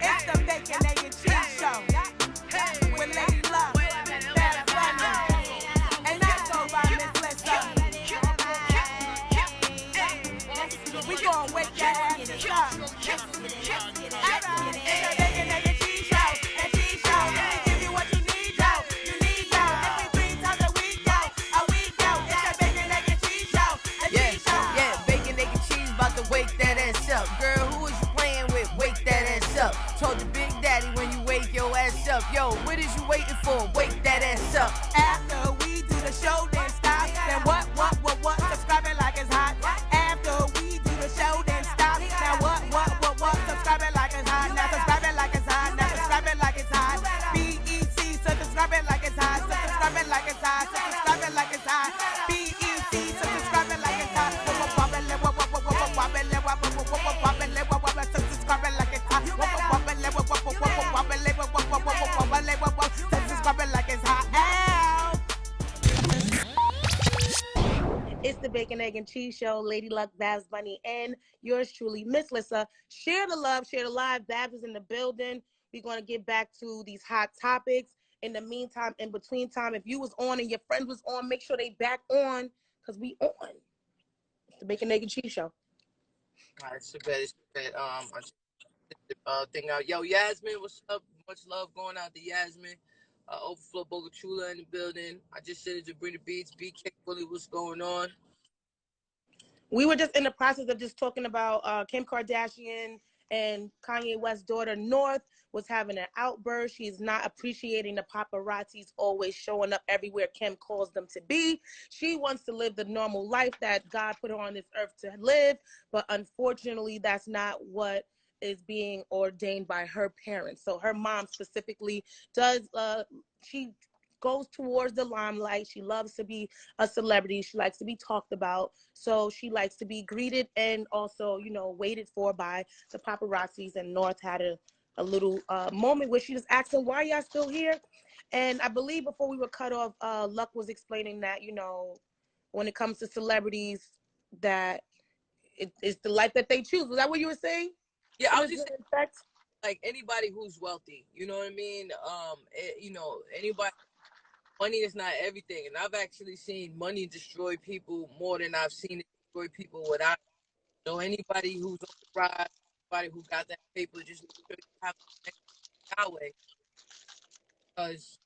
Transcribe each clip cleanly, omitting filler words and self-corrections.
It's the Bacon, Egg, and Cheese Show with Lady Luck, Bad Bunny, and I go by Miss Lissa. We gon' wake that ass up. Alright, it's the Bacon, Egg, and Cheese Show, and Cheese Show. We give you what you need, yo. You need, yo. Every 3 times a week, yo. It's the Bacon, Egg, and Cheese Show, and Cheese Show. Yeah, bacon, egg, and cheese, about to wake that ass up. Girl, who is you playing with? Wake that ass up. Told your big daddy when you wake your ass up. Yo, what is you waiting for? Wake that ass up. After we do the show, then stop. Then what? Subscribe it like it's hot. After we do the show, then stop. Now what? Subscribe it like it's hot. Now subscribe it like it's hot. Now subscribe it like it's hot. BEC, so subscribe it like it's hot. So subscribe it like it's hot. So subscribe it like it's hot. BEC, so subscribe it like it's hot. Subscribe it like it's hot. Subscribe it like it's hot. It's the Bacon, Egg, and Cheese Show. Lady Luck, Babs, Bunny, and yours truly, Miss Lissa. Share the love, share the live. Babs is in the building. We're going to get back to these hot topics. In the meantime, in between time, if you was on and your friend was on, make sure they back on, because we on. It's the Bacon, Egg, and Cheese Show. All right, it's the bad. I checked thing out. Yo, Yasmin, what's up? Much love going out to Yasmin. Overflow Boca Chula in the building. I just said it to bring the beats. BK Fully, what's going on? We were just in the process of just talking about Kim Kardashian and Kanye West's daughter North was having an outburst. She's not appreciating the paparazzis always showing up everywhere Kim calls them to be. She wants to live the normal life that God put her on this earth to live, but unfortunately that's not what is being ordained by her parents. So her mom specifically does, she goes towards the limelight. She loves to be a celebrity. She likes to be talked about. So she likes to be greeted and also, you know, waited for by the paparazzis. And North had a little moment where she was asking, why y'all still here? And I believe before we were cut off, Luck was explaining that, you know, when it comes to celebrities, that it's the life that they choose. Was that what you were saying? Yeah, I was just saying, like anybody who's wealthy, you know what I mean? You know, anybody, money is not everything. And I've actually seen money destroy people more than I've seen it destroy people without. So anybody who's on the ride, anybody who got that paper, just make sure you have that way. Because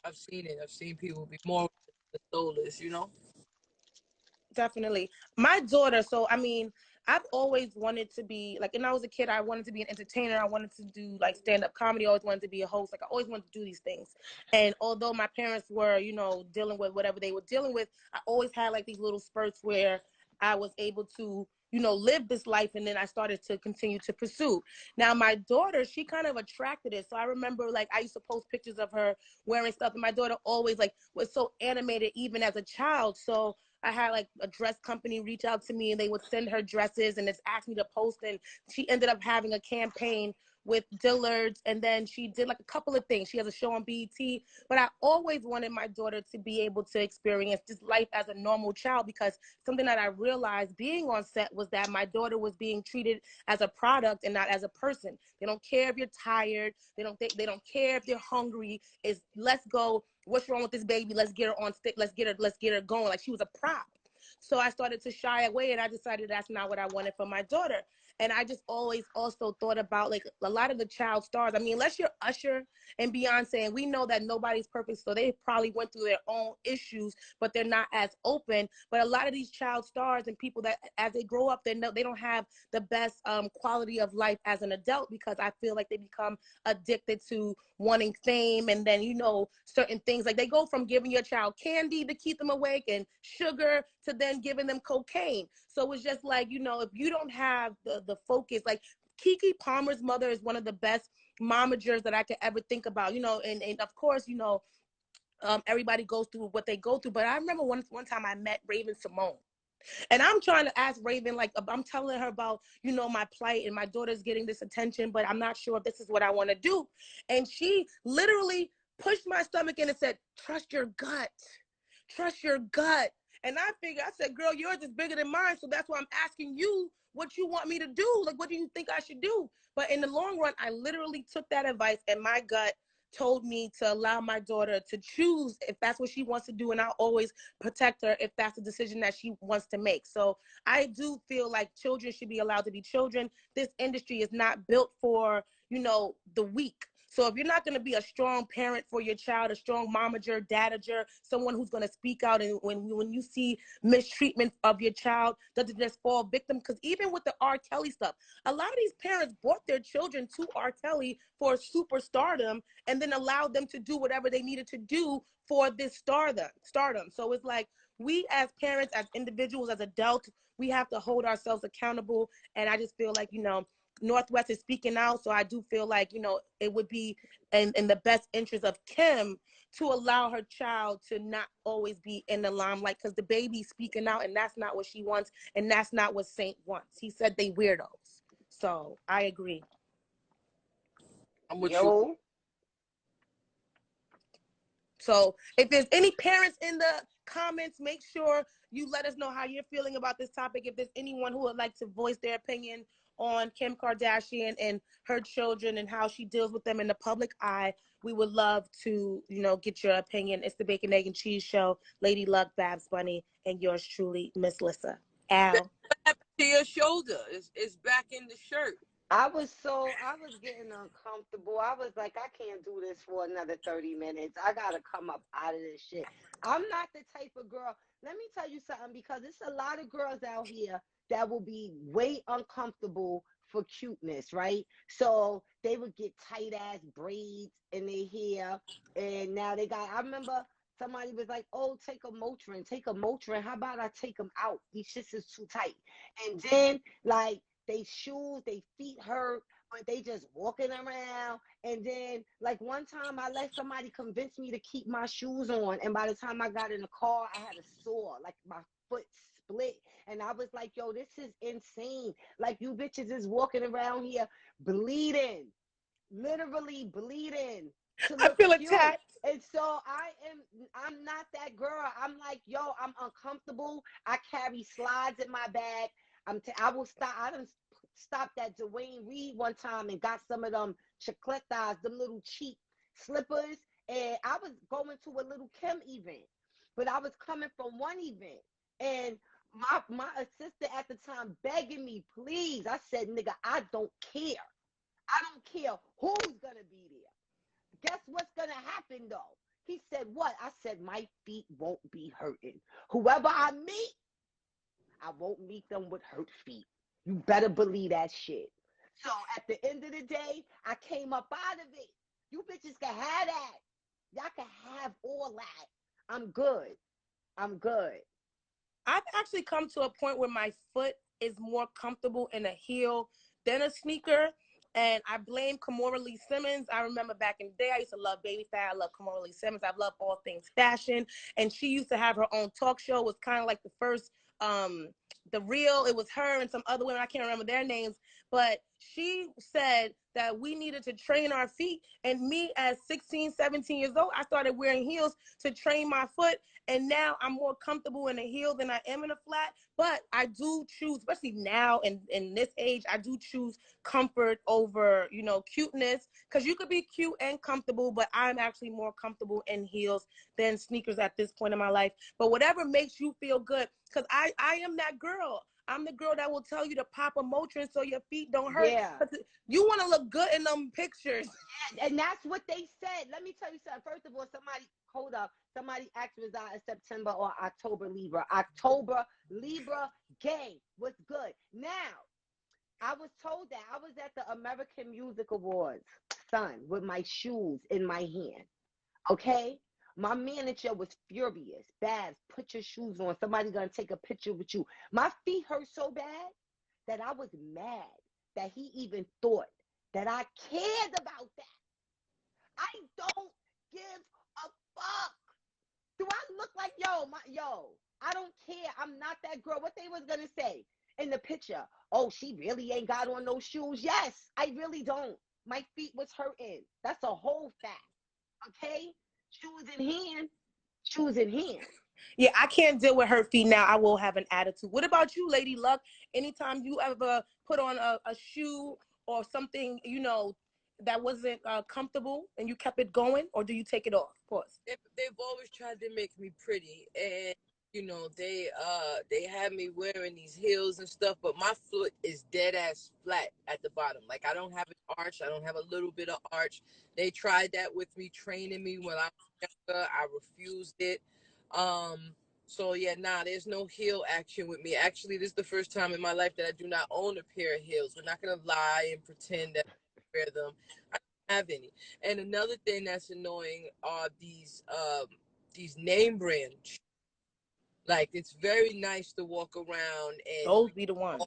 I've seen it. I've seen people be more the soulless, you know? Definitely. My daughter, so I mean, I've always wanted to be, like, when I was a kid, I wanted to be an entertainer. I wanted to do, like, stand-up comedy. I always wanted to be a host. Like, I always wanted to do these things. And although my parents were, you know, dealing with whatever they were dealing with, I always had, like, these little spurts where I was able to, you know, live this life, and then I started to continue to pursue. Now, my daughter, she kind of attracted it. So I remember, like, I used to post pictures of her wearing stuff, and my daughter always, like, was so animated even as a child. So I had like a dress company reach out to me, and they would send her dresses and just ask me to post. And she ended up having a campaign with Dillard's, and then she did like a couple of things. She has a show on BET, but I always wanted my daughter to be able to experience this life as a normal child, because something that I realized being on set was that my daughter was being treated as a product and not as a person. They don't care if you're tired. They don't care if you're hungry. It's let's go. What's wrong with this baby? Let's get her on stick. Let's get her going. Like she was a prop. So I started to shy away, and I decided that's not what I wanted for my daughter. And I just always also thought about, like, a lot of the child stars. I mean, unless you're Usher and Beyonce, and we know that nobody's perfect, so they probably went through their own issues, but they're not as open. But a lot of these child stars and people that, as they grow up, they don't have the best quality of life as an adult, because I feel like they become addicted to wanting fame, and then, you know, certain things. Like, they go from giving your child candy to keep them awake and sugar to then giving them cocaine. So it's just like, you know, if you don't have the focus, like Keke Palmer's mother is one of the best momagers that I could ever think about, you know, and of course, you know, everybody goes through what they go through. But I remember one time I met Raven Simone. And I'm trying to ask Raven, like, I'm telling her about, you know, my plight, and my daughter's getting this attention, but I'm not sure if this is what I want to do. And she literally pushed my stomach in and said, trust your gut. Trust your gut. And I figured, I said, girl, yours is bigger than mine. So that's why I'm asking you what you want me to do. Like, what do you think I should do? But in the long run, I literally took that advice, and my gut told me to allow my daughter to choose if that's what she wants to do. And I'll always protect her if that's a decision that she wants to make. So I do feel like children should be allowed to be children. This industry is not built for, you know, the weak. So if you're not going to be a strong parent for your child, a strong momager, dadager, someone who's going to speak out, and when you see mistreatment of your child, doesn't just fall victim. Because even with the R. Kelly stuff, a lot of these parents brought their children to R. Kelly for superstardom and then allowed them to do whatever they needed to do for this stardom. So it's like, we as parents, as individuals, as adults, we have to hold ourselves accountable. And I just feel like, you know, Northwest is speaking out. So I do feel like, you know, it would be in the best interest of Kim to allow her child to not always be in the limelight, because the baby's speaking out, and that's not what she wants, and that's not what Saint wants. He said they weirdos. So I agree. I'm with you. So if there's any parents in the comments, make sure you let us know how you're feeling about this topic. If there's anyone who would like to voice their opinion on Kim Kardashian and her children and how she deals with them in the public eye, we would love to, you know, get your opinion. It's the Bacon, Egg, and Cheese Show. Lady Luck, Babs Bunny, and yours truly, Miss Lissa. Al. What happened to your shoulder? It's back in the shirt. I was getting uncomfortable. I was like, I can't do this for another 30 minutes. I got to come up out of this shit. I'm not the type of girl. Let me tell you something, because it's a lot of girls out here that will be way uncomfortable for cuteness, right? So they would get tight ass braids in their hair. And now I remember somebody was like, oh, take a Motrin. How about I take them out? These shits is too tight. And then, like, they shoes, they feet hurt, but they just walking around. And then, like, one time I let somebody convince me to keep my shoes on, and by the time I got in the car, I had a sore, like my foot split. And I was like, yo, this is insane. Like, you bitches is walking around here bleeding, literally bleeding. I feel attacked. And so I'm not that girl. I'm like, yo, I'm uncomfortable. I carry slides in my bag. I will stop. I done stopped at Dwayne Reed one time and got some of them chicletas, them little cheap slippers. And I was going to a little Kim event, but I was coming from one event. And my assistant at the time begging me, please. I said, nigga, I don't care. I don't care who's going to be there. Guess what's going to happen, though? He said, what? I said, my feet won't be hurting. Whoever I meet, I won't meet them with hurt feet. You better believe that shit. So at the end of the day, I came up out of it. You bitches can have that. Y'all can have all that. I'm good. I've actually come to a point where my foot is more comfortable in a heel than a sneaker. And I blame Kimora Lee Simmons. I remember back in the day, I used to love Baby Fat. I love Kimora Lee Simmons. I love all things fashion. And she used to have her own talk show. It was kind of like the first, The Real. It was her and some other women. I can't remember their names. But she said that we needed to train our feet. And me at 16, 17 years old, I started wearing heels to train my foot. And now I'm more comfortable in a heel than I am in a flat. But I do choose, especially now in this age, I do choose comfort over, you know, cuteness. Because you could be cute and comfortable, but I'm actually more comfortable in heels than sneakers at this point in my life. But whatever makes you feel good, because I am that girl. I'm the girl that will tell you to pop a Motrin so your feet don't hurt. Yeah. You want to look good in them pictures. Yeah, and that's what they said. Let me tell you something. First of all, somebody asked was I a September or October Libra. October Libra gay. What's good? Now, I was told that I was at the American Music Awards, son, with my shoes in my hand. Okay? My manager was furious. Babs, put your shoes on. Somebody gonna take a picture with you. My feet hurt so bad that I was mad that he even thought that I cared about that. I don't give a fuck. Do I look like I don't care. I'm not that girl. What they was gonna say in the picture? Oh, she really ain't got on those shoes. Yes, I really don't. My feet was hurting. That's a whole fact. Okay? Shoes in hand. Yeah, I can't deal with hurt feet now. I will have an attitude. What about you, Lady Luck? Anytime you ever put on a shoe or something, you know, that wasn't comfortable and you kept it going, or do you take it off? Of course. They've always tried to make me pretty, and you know they have me wearing these heels and stuff, but my foot is dead ass flat at the bottom. Like I don't have an arch. I don't have a little bit of arch. They tried that with me, training me when I was younger. I refused it. So yeah, nah, there's no heel action with me. Actually, this is the first time in my life that I do not own a pair of heels. We're not gonna lie and pretend that I wear them. I don't have any. And another thing that's annoying are these name brands. Like it's very nice to walk around and Those be the ones.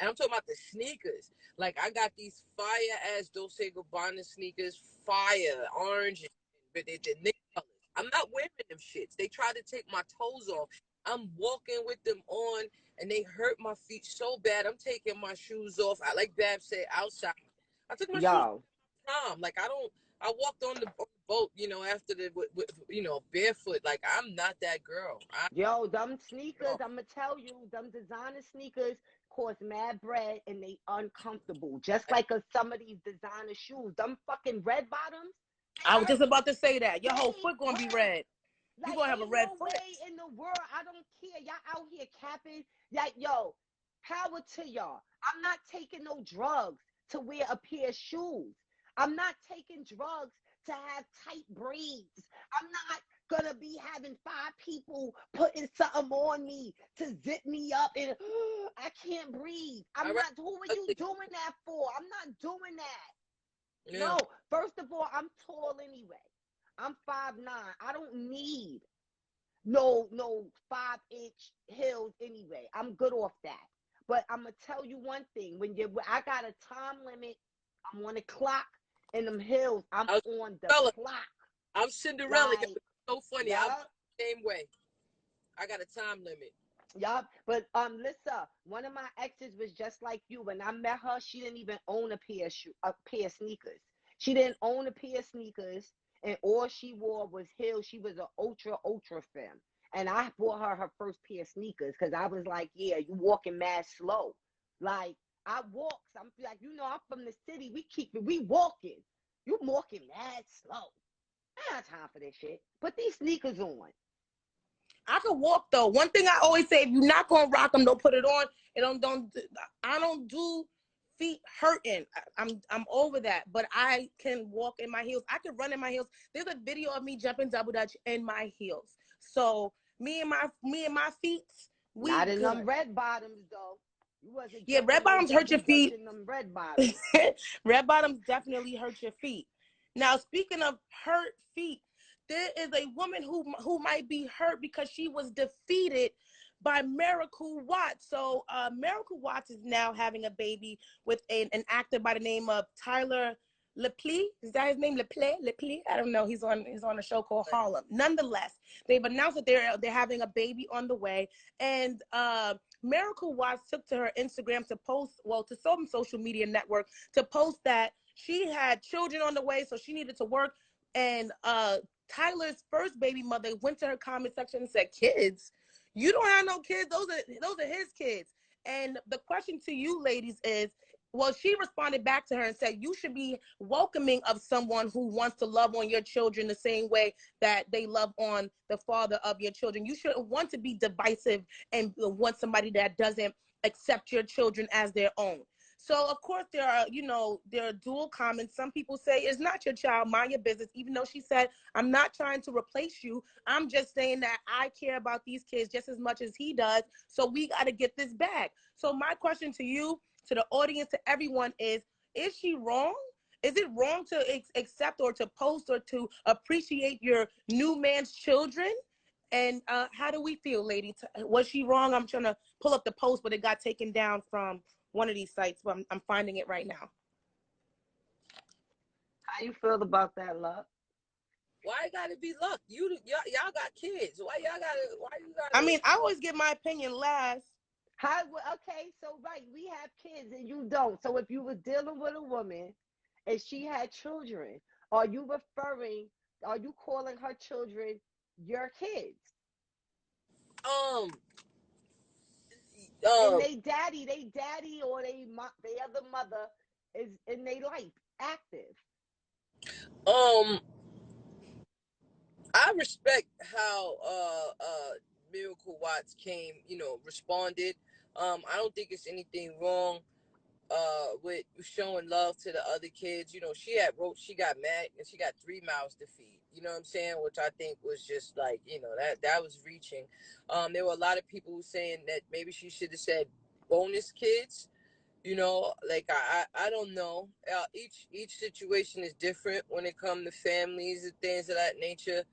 I'm talking about the sneakers. Like I got these fire ass Dolce Gabbana sneakers, fire orange, but they're Nick colors. I'm not wearing them shits. They try to take my toes off. I'm walking with them on, and they hurt my feet so bad. I'm taking my shoes off. I like Bab said outside. I took my shoes off prom. Like I walked on the boat, you know, after you know, barefoot. Like I'm not that girl. Yo, them sneakers, I'm gonna tell you, them designer sneakers cost mad bread and they uncomfortable. Just like some of these designer shoes. Them fucking red bottoms. I was just about to say that. Your whole foot gonna be red. You gonna have a red foot. Way in the world. I don't care. Y'all out here capping. Like, yo, power to y'all. I'm not taking no drugs to wear a pair of shoes. I'm not taking drugs to have tight braids. I'm not gonna be having 5 people putting something on me to zip me up and I can't breathe. I'm not. Who are you doing that for? I'm not doing that. Yeah. No. First of all, I'm tall anyway. I'm 5'9". I don't need no 5-inch heels anyway. I'm good off that. But I'm gonna tell you one thing: I got a time limit. I'm on the clock, and them heels, I'm on the clock. I'm Cinderella. Like, it's so funny. I'm the same way. I got a time limit. Yup. But Lissa, one of my exes was just like you. When I met her, she didn't even own a pair of sneakers. She didn't own a pair of sneakers, and all she wore was heels. She was an ultra femme. And I bought her first pair of sneakers because I was like, yeah, you walking mad slow. Like, I walk. So I'm like, you know, I'm from the city. We walking. You walking mad slow. I don't have time for this shit. Put these sneakers on. I could walk though. One thing I always say: if you're not gonna rock them, don't put it on. And I don't do feet hurting. I'm over that. But I can walk in my heels. I can run in my heels. There's a video of me jumping double dutch in my heels. So me and my feet. We not in them red bottoms though. You wasn't. Yeah, red bottoms hurt your feet. Them red bottoms. Red bottoms definitely hurt your feet. Now, speaking of hurt feet, there is a woman who might be hurt because she was defeated by Miracle Watts. So Miracle Watts is now having a baby with an actor by the name of Tyler Lepley. Is that his name? Lepley? I don't know. He's on a show called Harlem. Nonetheless, they've announced that they're having a baby on the way. And Miracle Watts took to her Instagram to post, to some social media network, to post that she had children on the way, so she needed to work. And Tyler's first baby mother went to her comment section and said, "Kids? You don't have no kids. Those are his kids." And the question to you ladies is, well, she responded back to her and said, you should be welcoming of someone who wants to love on your children the same way that they love on the father of your children. You shouldn't want to be divisive and want somebody that doesn't accept your children as their own. So, of course, there are dual comments. Some people say, it's not your child, mind your business, even though she said, I'm not trying to replace you. I'm just saying that I care about these kids just as much as he does. So we got to get this back. So my question to you, to the audience, to everyone is she wrong? Is it wrong to accept or to post or to appreciate your new man's children? And how do we feel, lady? Was she wrong? I'm trying to pull up the post, but it got taken down from one of these sites, but I'm finding it right now. How you feel about that, Luck? Why it gotta be Luck? Y'all got kids. Why you gotta? I mean, I always give my opinion last. Okay, so right, we have kids and you don't. So if you were dealing with a woman and she had children, are you calling her children your kids? And they daddy or they other mother is in their life active. I respect how Miracle Watts came, responded. I don't think it's anything wrong with showing love to the other kids. She got mad and she got 3 mouths to feed. You know what I'm saying? Which I think was just like, that was reaching. There were a lot of people who saying that maybe she should have said bonus kids. Like I don't know. Each situation is different when it comes to families and things of that nature.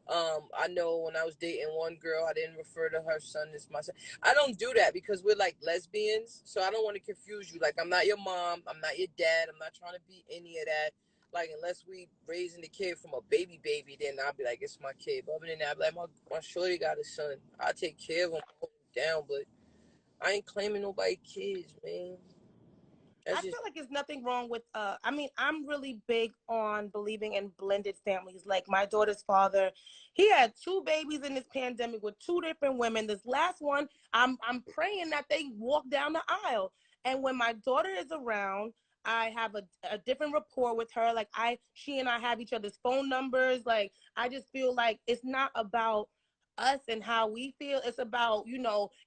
I know when I was dating one girl, I didn't refer to her son as my son. I don't do that because we're like lesbians, so I don't want to confuse you. Like, I'm not your mom, I'm not your dad, I'm not trying to be any of that. Like, unless we raising the kid from a baby, then I'll be like, it's my kid. But other than that, I'll be like, my shorty got a son. I'll take care of him, hold him down, but I ain't claiming nobody kids, man. I feel like there's nothing wrong with I mean, I'm really big on believing in blended families. Like my daughter's father, he had 2 babies in this pandemic with 2 different women. This last one, I'm praying that they walk down the aisle. And when my daughter is around, I have a different rapport with her. Like she and I have each other's phone numbers. Like I just feel like it's not about us and how we feel. It's about,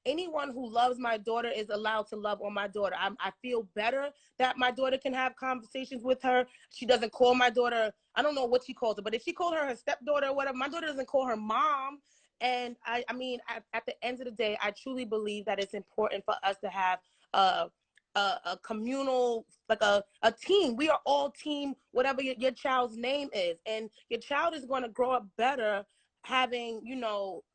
anyone who loves my daughter is allowed to love on my daughter. I feel better that my daughter can have conversations with her. She doesn't call my daughter, I don't know what she calls her, but if she called her stepdaughter or whatever, my daughter doesn't call her mom. And I mean, at the end of the day, I truly believe that it's important for us to have a communal, like a team. We are all team, whatever your child's name is. And your child is going to grow up better having,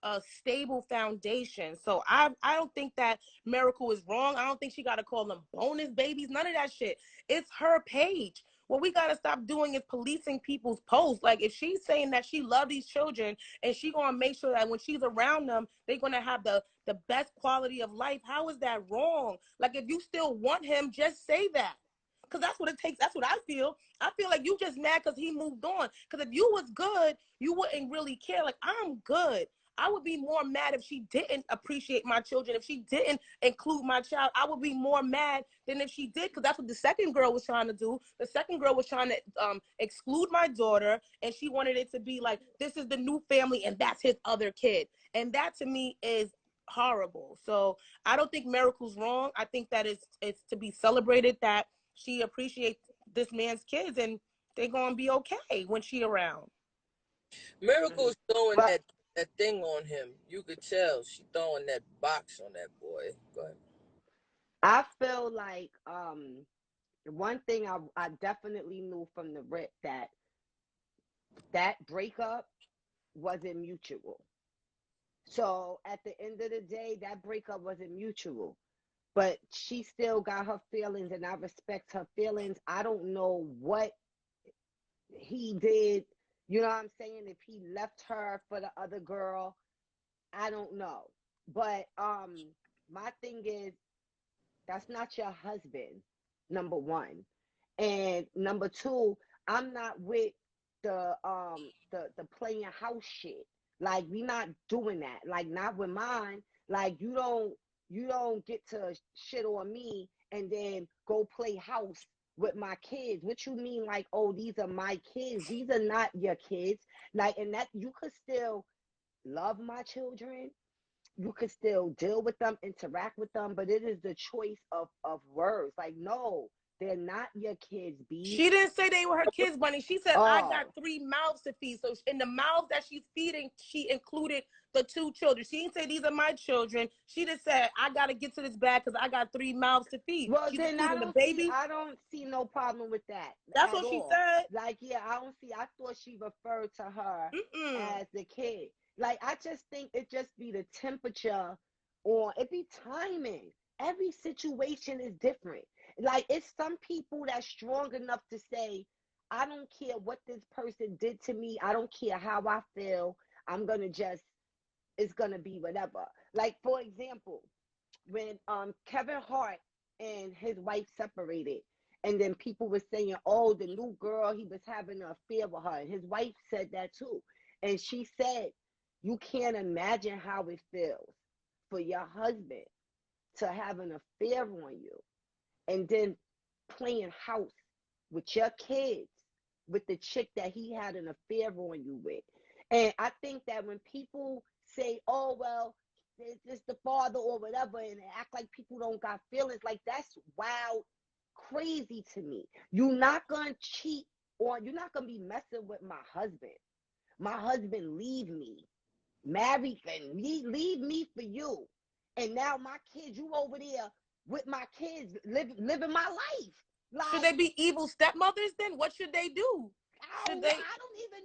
a stable foundation. So I don't think that Miracle is wrong. I don't think she got to call them bonus babies. None of that shit. It's her page. What we got to stop doing is policing people's posts. Like, if she's saying that she loves these children and she going to make sure that when she's around them, they're going to have the best quality of life, how is that wrong? Like, if you still want him, just say that. Because that's what it takes. That's what I feel. I feel like you just mad because he moved on. Because if you was good, you wouldn't really care. Like, I'm good. I would be more mad if she didn't appreciate my children. If she didn't include my child, I would be more mad than if she did, because that's what the second girl was trying to do. The second girl was trying to exclude my daughter, and she wanted it to be like, this is the new family, and that's his other kid. And that, to me, is horrible. So I don't think Miracle's wrong. I think that it's to be celebrated that she appreciates this man's kids, and they're going to be okay when she around. Miracle's throwing that thing on him. You could tell she throwing that box on that boy. Go ahead. I feel like one thing I definitely knew from the rip that breakup wasn't mutual. So at the end of the day, that breakup wasn't mutual. But she still got her feelings, and I respect her feelings. I don't know what he did, you know what I'm saying? If he left her for the other girl, I don't know. But my thing is, that's not your husband, number one. And number two, I'm not with the playing house shit. Like, we not doing that. Like, not with mine. Like, you don't get to shit on me and then go play house with my kids. What you mean, like, oh, these are my kids? These are not your kids. Like, and that you could still love my children. You could still deal with them, interact with them, but it is the choice of words. Like, no, they're not your kids, B. She didn't say they were her kids, Bunny. She said, I got 3 mouths to feed. So in the mouths that she's feeding, she included the 2 children. She didn't say these are my children. She just said, I got to get to this bag because I got 3 mouths to feed. Well, She's then I don't see no problem with that. That's what she said. Like, yeah, I thought she referred to her as the kid. Like, I just think it just be the temperature, or it be timing. Every situation is different. Like, it's some people that's strong enough to say, I don't care what this person did to me. I don't care how I feel. It's gonna be whatever. Like, for example, when Kevin Hart and his wife separated, and then people were saying, oh, the new girl, he was having an affair with her. And his wife said that too. And she said, you can't imagine how it feels. for your husband to have an affair on you and then playing house with your kids, with the chick that he had an affair on you with. And I think that when people say, oh, well, it's the father or whatever, and act like people don't got feelings, like that's wild, crazy to me. You're not going to cheat on, you're not going to be messing with my husband. My husband leave me, married, and leave me for you. And now my kids, you over there with my kids, living my life. Like, should they be evil stepmothers then? What should they do? I don't even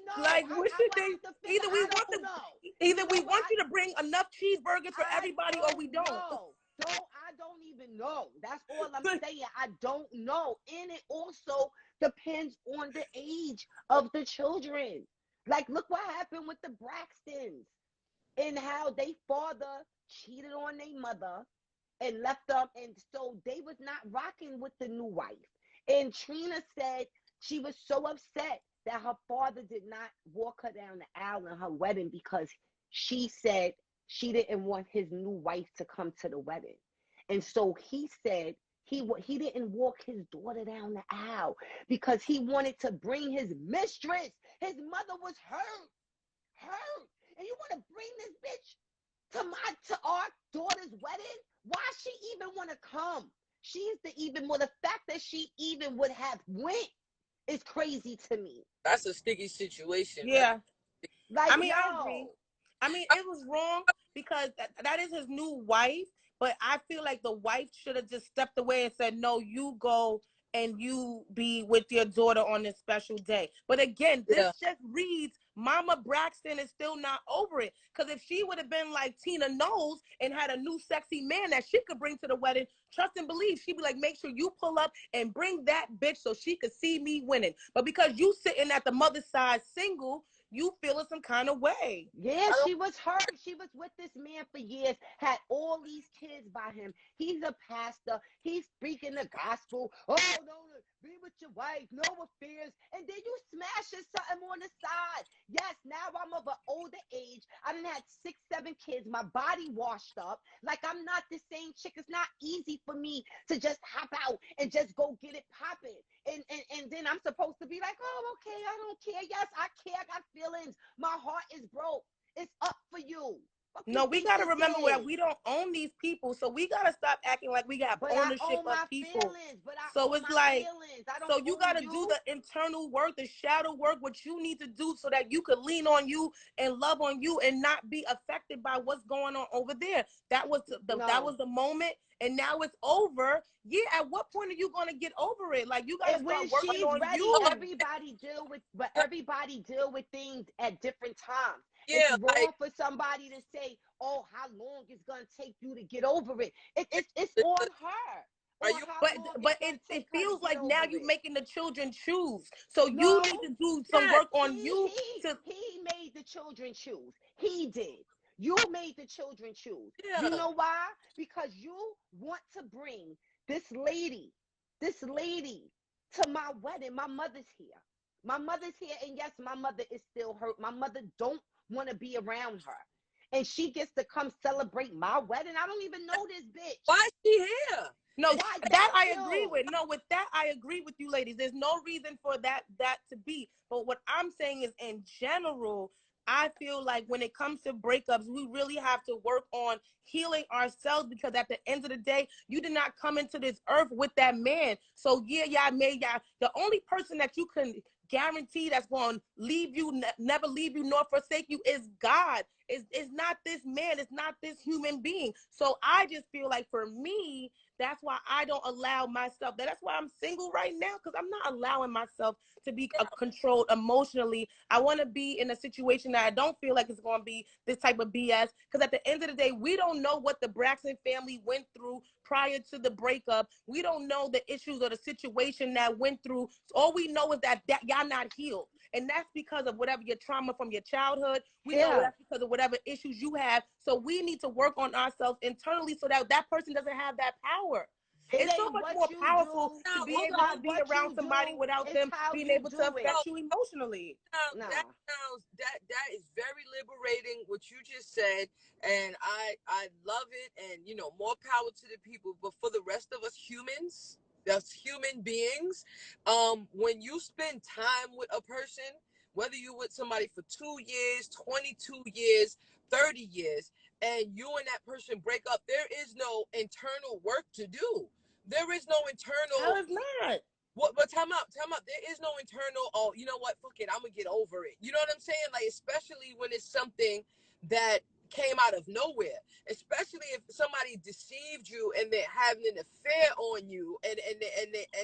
know. Like, what should they? Either we want you to bring enough cheeseburgers for everybody, or we don't. I don't even know. That's all I'm saying. I don't know. And it also depends on the age of the children. Like, look what happened with the Braxtons and how they father cheated on their mother and left them. And so they was not rocking with the new wife. And Trina said she was so upset that her father did not walk her down the aisle in her wedding because she said she didn't want his new wife to come to the wedding. And so he said he didn't walk his daughter down the aisle because he wanted to bring his mistress. His mother was hurt. And you want to bring this bitch to our daughter's wedding? Why she even want to come? She's the fact that she even would have went is crazy to me. That's a sticky situation. Yeah. Like, I agree. I mean, it was wrong because that is his new wife, but I feel like the wife should have just stepped away and said, no, you go and you be with your daughter on this special day. But again, this just reads Mama Braxton is still not over it. Because if she would have been like Tina Knowles and had a new sexy man that she could bring to the wedding, trust and believe, she'd be like, make sure you pull up and bring that bitch so she could see me winning. But because you sitting at the mother's side single, you feeling some kind of way. Yeah, she was hurt. She was with this man for years, had all these kids by him. He's a pastor. He's speaking the gospel. Oh, no, be with your wife, no affairs. And then you smashing something on the side. Yes, now I'm of an older age. I done had 6, 7 kids. My body washed up. Like, I'm not the same chick. It's not easy for me to just hop out and just go get it popping. And then I'm supposed to be like, oh, okay, I don't care. Yes, I care. I got feelings. My heart is broke. It's up for you. No, we got to remember that we don't own these people, so we got to stop acting like we got ownership of people. So it's like, so you got to do the internal work, the shadow work, what you need to do so that you could lean on you and love on you and not be affected by what's going on over there. That was that was the moment, and now it's over. Yeah, at what point are you going to get over it? Like, you got to start working on you. Everybody deal with things at different times. Yeah, it's wrong for somebody to say, oh, how long it's going to take you to get over it. It's on her. But it feels like now you're making the children choose. So you need to do some work on you. He made the children choose. He did. You made the children choose. Yeah. You know why? Because you want to bring this lady to my wedding. My mother's here. And yes, my mother is still hurt. My mother don't want to be around her. And she gets to come celebrate my wedding. I don't even know this bitch. Why is she here? No, that I agree with. No, with that, I agree with you, ladies. There's no reason for that to be. But what I'm saying is, in general, I feel like when it comes to breakups, we really have to work on healing ourselves, because at the end of the day, you did not come into this earth with that man. So yeah, the only person that you can guarantee that's going to leave you, never leave you nor forsake you is God. It's not this man. It's not this human being. So I just feel like, for me, that's why I don't allow myself. That's why I'm single right now, because I'm not allowing myself to be controlled emotionally. I want to be in a situation that I don't feel like it's going to be this type of BS, because at the end of the day, we don't know what the Braxton family went through prior to the breakup. We don't know the issues or the situation that went through. All we know is that y'all not healed. And that's because of whatever your trauma from your childhood. We know that's because of whatever issues you have. So we need to work on ourselves internally so that person doesn't have that power. It's so much more powerful do. to be Hold able on. to be What around you somebody do without is them how being you able to do affect it. you emotionally. That sounds that is very liberating what you just said, and I love it, and you know, more power to the people. But for the rest of us humans, us human beings, when you spend time with a person, whether you with somebody for 2 years, 22 years, 30 years, and you and that person break up, there is no internal work to do. There is no Hell internal. is not. What? But time out, time out. There is no internal. Oh, you know what? Fuck it. I'm gonna get over it. You know what I'm saying? Like, especially when it's something that came out of nowhere. Especially if somebody deceived you and they're having an affair on you, and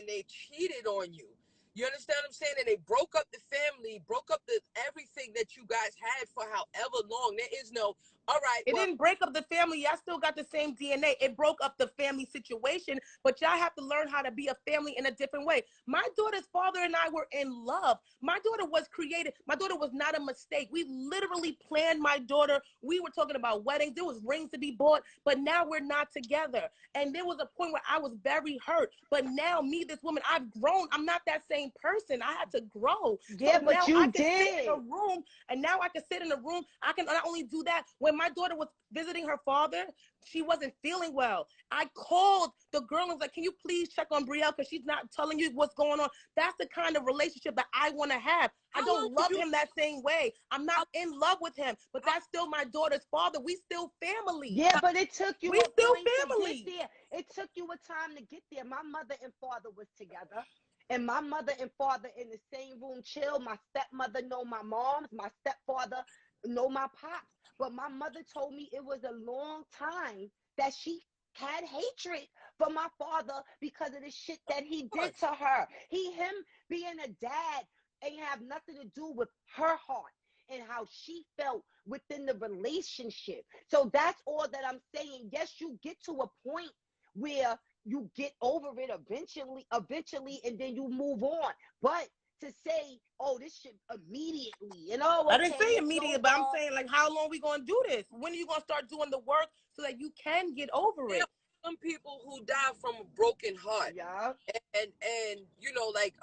they cheated on you. You understand what I'm saying? And they broke up the family, broke up the everything that you guys had for however long. There is no. All right. It Well, didn't break up the family. Y'all still got the same DNA. It broke up the family situation, but y'all have to learn how to be a family in a different way. My daughter's father and I were in love. My daughter was created. My daughter was not a mistake. We literally planned my daughter. We were talking about weddings. There was rings to be bought, but now we're not together. And there was a point where I was very hurt. But now me, this woman, I've grown. I'm not that same person. I had to grow. Yeah, so but now you I can did. sit in a room, and now I can sit in a room. I can not only do that, when my daughter was visiting her father, she wasn't feeling well. I called the girl and was like, can you please check on Brielle because she's not telling you what's going on. That's the kind of relationship that I want to have. I don't love him that same way. I'm not in love with him, but that's still my daughter's father. We still family. Yeah, but it took you We a still point family. to get there. It took you a time to get there. My mother and father was together. And my mother and father in the same room chill. My stepmother know my moms. My stepfather know my pops. But my mother told me it was a long time that she had hatred for my father because of the shit that he did to her. Him being a dad ain't have nothing to do with her heart and how she felt within the relationship. So that's all that I'm saying. Yes, you get to a point where you get over it eventually, and then you move on. But to say, oh, this shit immediately, you know, okay, I didn't say immediately, but I'm over. saying, like, how long we going to do this? When are you going to start doing the work so that you can get over it? some people who die from a broken heart. Yeah. And you know, like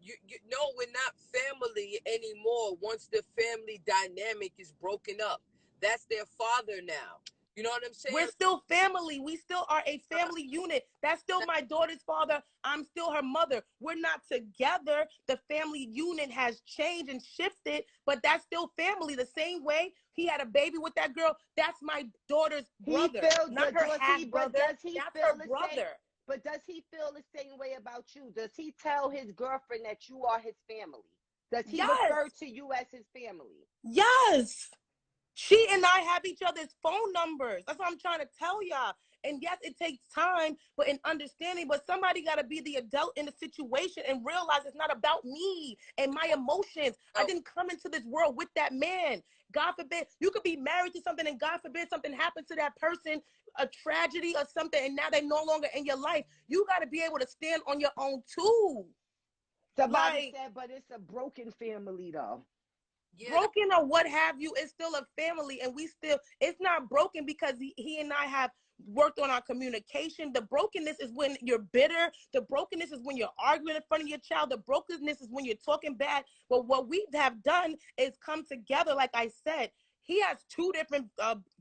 you know, we're not family anymore once the family dynamic is broken up. That's their father now. You know what I'm saying? We're still family. We still are a family unit. That's still my daughter's father. I'm still her mother. We're not together. The family unit has changed and shifted, but that's still family. The same way he had a baby with that girl, that's my daughter's brother, not her half brother. That's her brother. But does he feel the same way about you? Does he tell his girlfriend that you are his family? Does he refer to you as his family? Yes. She and I have each other's phone numbers. That's what I'm trying to tell y'all. And yes, it takes time, but in understanding, but somebody got to be the adult in the situation and realize it's not about me and my emotions. I didn't come into this world with that man. God forbid, you could be married to something and God forbid something happens to that person, a tragedy or something, and now they're no longer in your life. You got to be able to stand on your own too. Somebody said, but it's a broken family though. Yeah. Broken or what have you, it's still a family, and it's not broken because he and I have worked on our communication. The brokenness is when you're bitter. The brokenness is when you're arguing in front of your child. The brokenness is when you're talking bad. But what we have done is come together. Like I said, he has two different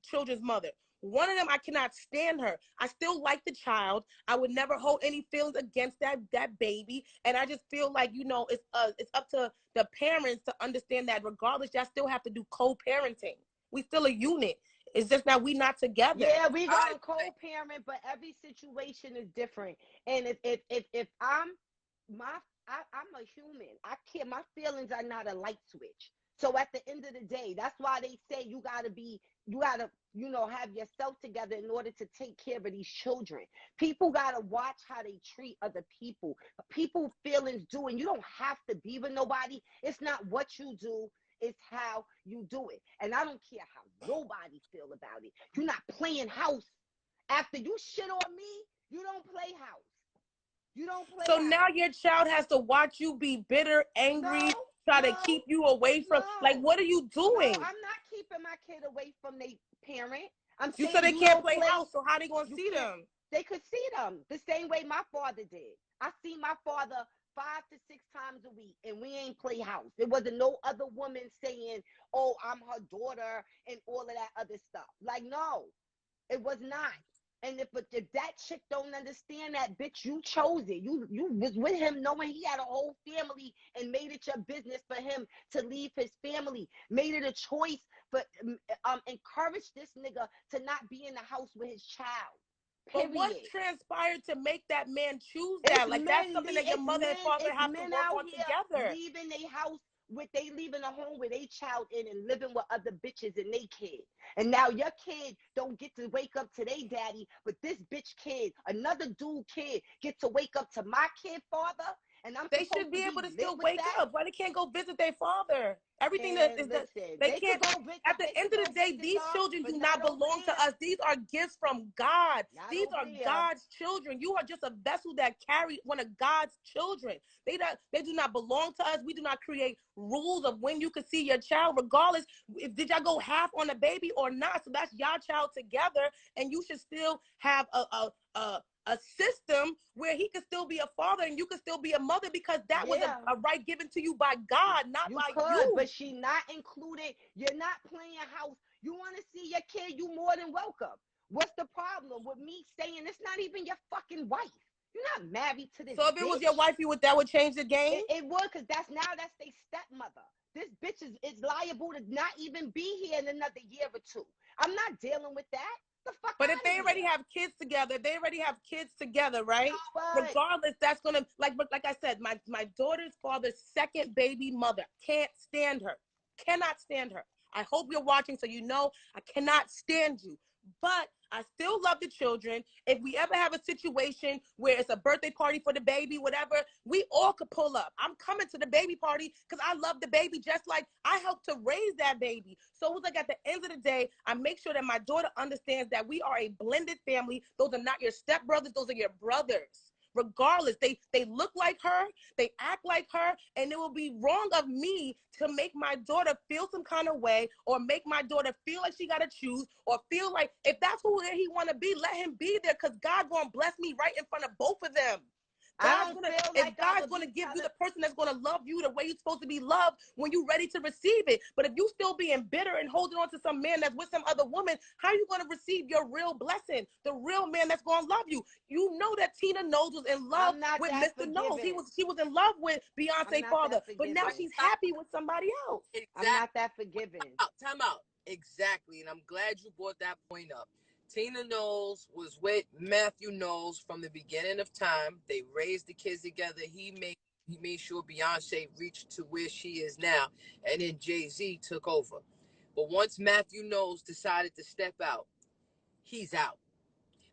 children's mother. One of them, I cannot stand her. I still like the child. I would never hold any feelings against that baby. And I just feel like, you know, it's up to the parents to understand that regardless, y'all still have to do co-parenting. We still a unit. It's just that we not together. Yeah, we got co-parent, but every situation is different. And if I'm a human. I can't. My feelings are not a light switch. So at the end of the day, that's why they say you gotta, you know, have yourself together in order to take care of these children. People gotta watch how they treat other people. People feelings do, and you don't have to be with nobody. It's not what you do, it's how you do it. And I don't care how nobody feel about it. You're not playing house. After you shit on me, you don't play house. You don't play So house. now your child has to watch you be bitter, angry, try to keep you away from, like, what are you doing? No, I'm not keeping my kid away from their parent. You said they can't play house, so how they gonna see them? They could see them the same way my father did. I see my father 5 to 6 times a week, and we ain't play house. There wasn't no other woman saying, "Oh, I'm her daughter," and all of that other stuff. Like, no, it was not. And if that chick don't understand that, bitch, you chose it. You was with him knowing he had a whole family and made it your business for him to leave his family. Made it a choice for encourage this nigga to not be in the house with his child. Period. But what transpired to make that man choose that? Like, that's something that your mother and father have to work on together. Leaving their house leaving a home with a child in and living with other bitches and they kid. And now your kid don't get to wake up to their daddy, but this bitch kid, another dude kid, get to wake up to my kid father. And they should be able to still wake up. Why they can't go visit their father? Everything that is that they can't. At the end of the day, these children do not belong to us. These are gifts from God. These are God's children. You are just a vessel that carry one of God's children. They do not belong to us. We do not create rules of when you can see your child, regardless if did y'all go half on a baby or not. So that's y'all child together, and you should still have a system where he could still be a father and you could still be a mother, because that was a right given to you by God, not by you. But she not included. You're not playing house. You want to see your kid, you more than welcome. What's the problem with me saying it's not even your fucking wife? You're not married to this. So if it was your wife, that would change the game? It would, because that's their stepmother. This bitch is liable to not even be here in another year or two. I'm not dealing with that. But if they already have kids together, right? Regardless, that's gonna like I said, my daughter's father's second baby mother can't stand her, cannot stand her. I hope you're watching, so you know I cannot stand you. But I still love the children. If we ever have a situation where it's a birthday party for the baby, whatever, we all could pull up. I'm coming to the baby party because I love the baby just like I helped to raise that baby. So it was like at the end of the day, I make sure that my daughter understands that we are a blended family. Those are not your stepbrothers. Those are your brothers. Regardless, they look like her, they act like her, and it will be wrong of me to make my daughter feel some kind of way, or make my daughter feel like she got to choose, or feel like if that's who he want to be, let him be there, because God's going to bless me right in front of both of them. God's gonna give you the person that's gonna love you the way you're supposed to be loved when you're ready to receive it. But if you still being bitter and holding on to some man that's with some other woman, how are you gonna receive your real blessing? The real man that's gonna love you. You know that Tina Knowles was in love with Mr. Knowles. She was in love with Beyonce's father, but now she's happy with somebody else. Exactly. I'm not that forgiving. Time out. Exactly, and I'm glad you brought that point up. Tina Knowles was with Matthew Knowles from the beginning of time. They raised the kids together. He made sure Beyonce reached to where she is now, and then Jay-Z took over. But once Matthew Knowles decided to step out, he's out.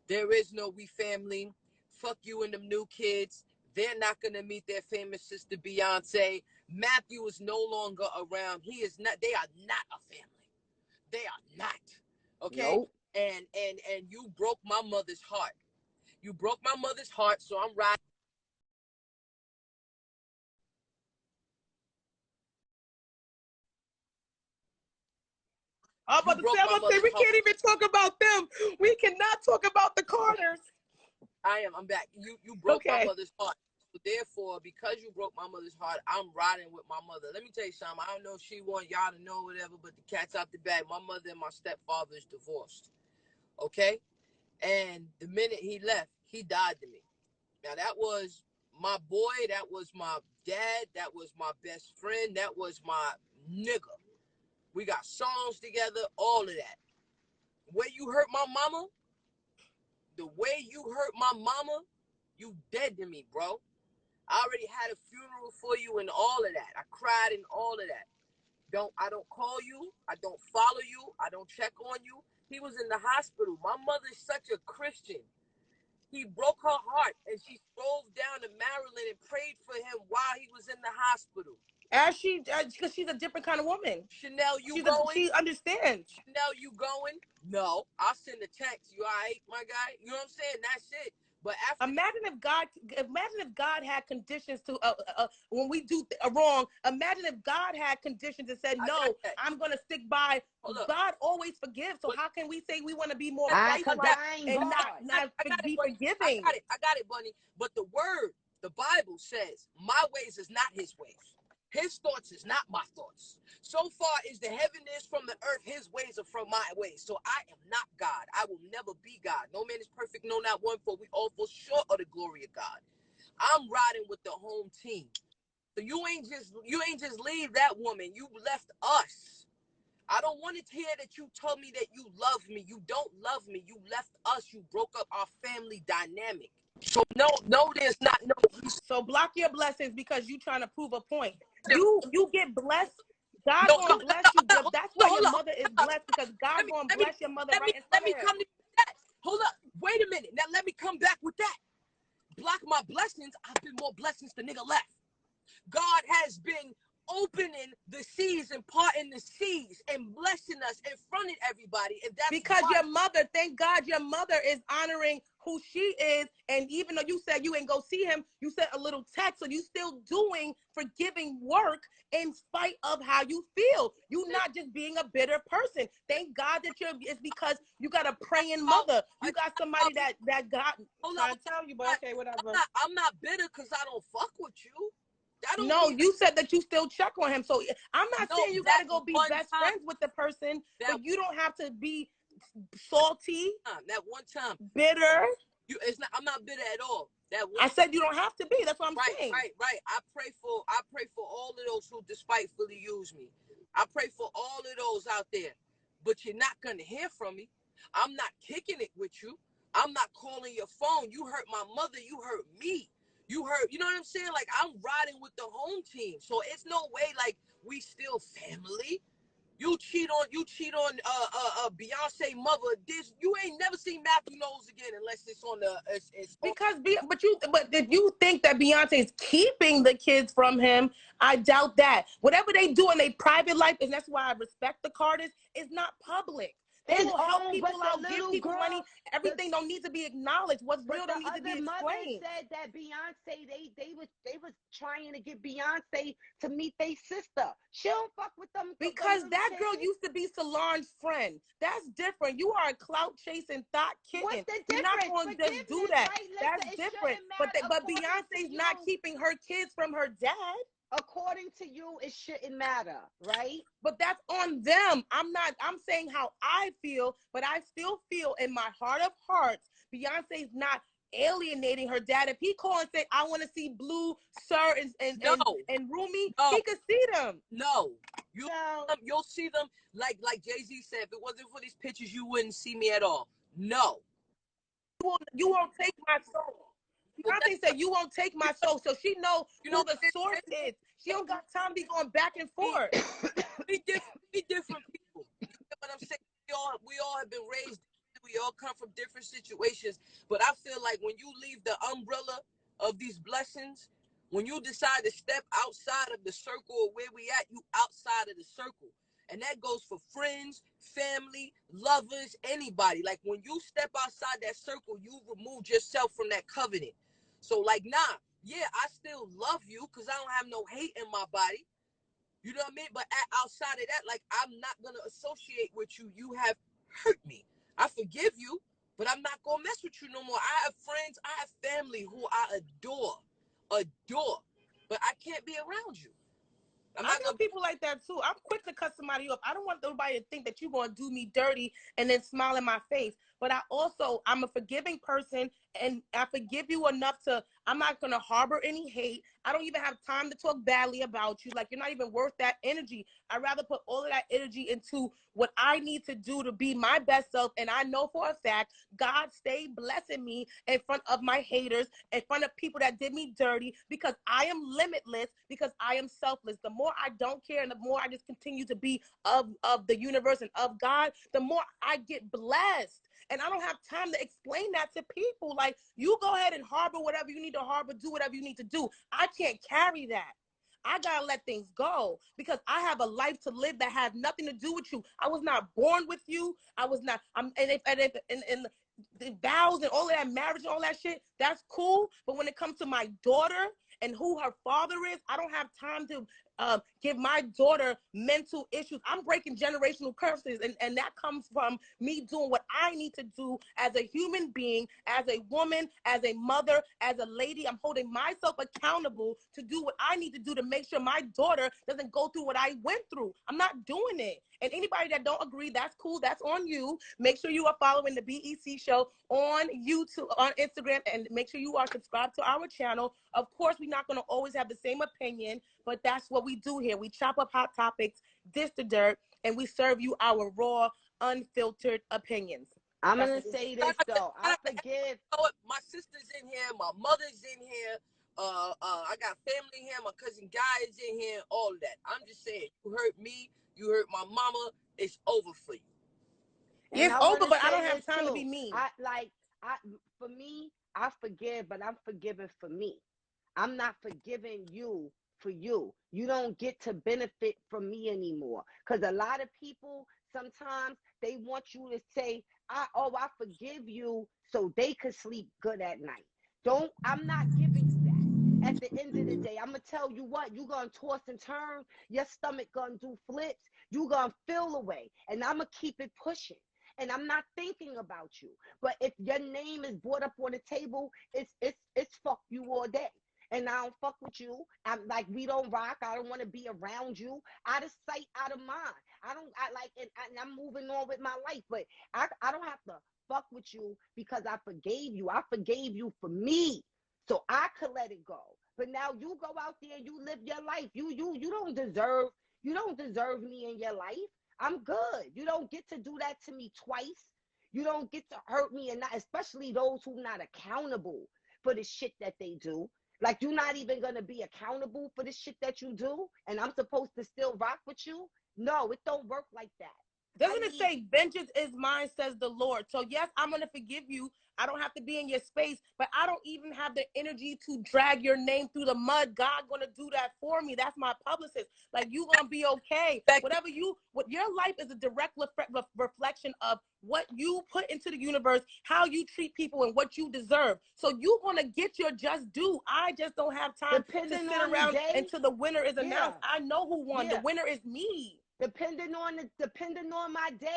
There is no we family. Fuck you and them new kids. They're not going to meet their famous sister Beyonce. Matthew is no longer around. He is not. They are not a family. They are not. Okay? Nope. And you broke my mother's heart. You broke my mother's heart, so I'm riding. But we can't even talk about them. We cannot talk about the Carters. I'm back. You broke my mother's heart. So therefore, because you broke my mother's heart, I'm riding with my mother. Let me tell you something. I don't know if she want y'all to know whatever, but the cat's out the bag. My mother and my stepfather is divorced. Okay? And the minute he left, he died to me. Now, that was my boy. That was my dad. That was my best friend. That was my nigga. We got songs together, all of that. The way you hurt my mama, you dead to me, bro. I already had a funeral for you and all of that. I cried and all of that. I don't call you. I don't follow you. I don't check on you. He was in the hospital. My mother's such a Christian. He broke her heart, and she drove down to Maryland and prayed for him while he was in the hospital. Because she's a different kind of woman. Chanel, going? She understands. Chanel, you going? No. I'll send a text. You all right, my guy? You know what I'm saying? That's it. But after imagine if God had conditions to when we do wrong. Imagine if God had conditions and said, "No, I'm gonna stick by." God always forgives. So how can we say we want to be more Christ-like and not be forgiving? I got it, Bunny. But the word, the Bible says, "My ways is not His ways. His thoughts is not my thoughts. So far as the heaven is from the earth, His ways are from my ways. So I am not God. I will never be God. No man is perfect, no, not one, for we all fall short of the glory of God. I'm riding with the home team. So you ain't just leave that woman. You left us. I don't want to hear that you told me that you love me. You don't love me. You left us. You broke up our family dynamic. So no, there's not no. So block your blessings because you trying to prove a point. You get blessed. God's gonna bless you. That's why your mother is blessed, because God's gonna bless your mother right in front of him. Come to that. Hold up. Wait a minute. Now let me come back with that. Block my blessings. I've been more blessings the nigga left. God has been opening the seas and parting the seas and blessing us in front of everybody. And that's because your mother, thank God your mother is honoring who she is. And even though you said you ain't go see him, you sent a little text, so you still doing forgiving work in spite of how you feel. You not just being a bitter person. Thank God that it's because you got a praying mother. You got somebody that God trying to tell you, but okay, whatever. I'm not bitter because I don't fuck with you. No, you said that you still check on him. So I'm not saying you got to go be best friends with the person, but you don't have to be salty. That one time. Bitter. I'm not bitter at all. I said you don't have to be. That's what I'm saying. Right. I pray for all of those who despitefully use me. I pray for all of those out there. But you're not going to hear from me. I'm not kicking it with you. I'm not calling your phone. You hurt my mother. You hurt me. You know what I'm saying? Like, I'm riding with the home team. So it's no way like we still family. You cheat on Beyonce mother. You ain't never seen Matthew Knowles again unless it's on the but if you think that Beyonce is keeping the kids from him, I doubt that. Whatever they do in their private life, and that's why I respect the Carters, is not public. They will help people out, give people money. Everything don't need to be acknowledged. What's real don't need to be explained. Mother said that Beyonce, they was trying to get Beyonce to meet their sister. She don't fuck with them because that girl used to be Solange's friend. That's different. You are a clout chasing thought kitten. What's the difference? You're not going to just do that. Right? That's different. But Beyonce's not keeping her kids from her dad. According to you, it shouldn't matter, right? But that's on them. I'm saying how I feel, but I still feel in my heart of hearts, Beyonce's not alienating her dad. If he call and say, I want to see Blue, Sir, and Rumi, he could see them. No. You'll see them like Jay-Z said, if it wasn't for these pictures, you wouldn't see me at all. No. You won't take my soul. Beyonce said you won't take my soul, so she know who the source is. She don't got time to be going back and forth. We different people. You know what I'm saying? We all have been raised. We all come from different situations. But I feel like when you leave the umbrella of these blessings, when you decide to step outside of the circle of where we at, you outside of the circle. And that goes for friends, family, lovers, anybody. Like when you step outside that circle, you removed yourself from that covenant. So like, I still love you because I don't have no hate in my body. You know what I mean? But outside of that, like, I'm not going to associate with you. You have hurt me. I forgive you, but I'm not going to mess with you no more. I have friends, I have family who I adore, but I can't be around you. I know people like that too. I'm quick to cut somebody off. I don't want nobody to think that you're going to do me dirty and then smile in my face. But I'm a forgiving person, and I forgive you enough I'm not going to harbor any hate. I don't even have time to talk badly about you. Like, you're not even worth that energy. I'd rather put all of that energy into what I need to do to be my best self. And I know for a fact, God stayed blessing me in front of my haters, in front of people that did me dirty, because I am limitless, because I am selfless. The more I don't care and the more I just continue to be of the universe and of God, the more I get blessed. And I don't have time to explain that to people. Like, you go ahead and harbor whatever you need to harbor, do whatever you need to do. I can't carry that. I gotta let things go because I have a life to live that has nothing to do with you. I was not born with you. I was not. And the vows and all of that marriage and all that shit, that's cool. But when it comes to my daughter and who her father is, I don't have time to give my daughter mental issues. I'm breaking generational curses, and that comes from me doing what I need to do as a human being, as a woman, as a mother, as a lady. I'm holding myself accountable to do what I need to do to make sure my daughter doesn't go through what I went through. I'm not doing it. And anybody that don't agree, that's cool. That's on you. Make sure you are following the BEC Show on YouTube, on Instagram, and make sure you are subscribed to our channel. Of course, we're not going to always have the same opinion, but that's what we do here. We chop up hot topics, dish the dirt, and we serve you our raw, unfiltered opinions. I'm going to say this, though. I forgive. My sister's in here. My mother's in here. I got family here. My cousin Guy is in here. All that. I'm just saying, you hurt me. You hurt my mama. It's over for you. It's over, but I don't have time to be mean. For me, I forgive, but I'm forgiving for me. I'm not forgiving you for you. You don't get to benefit from me anymore. Because a lot of people, sometimes they want you to say, I forgive you so they could sleep good at night. I'm not giving you that. At the end of the day, I'm going to tell you what, you're going to toss and turn. Your stomach going to do flips. You're going to feel away. And I'm going to keep it pushing. And I'm not thinking about you. But if your name is brought up on the table, it's fuck you all day. And I don't fuck with you. I'm like, we don't rock. I don't want to be around you. Out of sight, out of mind. And I'm moving on with my life. But I don't have to fuck with you because I forgave you. I forgave you for me, so I could let it go. But now you go out there and you live your life. You don't deserve me in your life. I'm good. You don't get to do that to me twice. You don't get to hurt me, and not, especially those who not accountable for the shit that they do. Like, you're not even gonna be accountable for the shit that you do, and I'm supposed to still rock with you? No, it don't work like that. Doesn't it say, vengeance is mine, says the Lord? So yes, I'm going to forgive you. I don't have to be in your space, but I don't even have the energy to drag your name through the mud. God going to do that for me. That's my publicist. Like, you going to be okay. What your life is a direct reflection of what you put into the universe, how you treat people, and what you deserve. So you going to get your just due. I just don't have time to sit around until the winner is announced. I know who won. The winner is me. Depending on my day,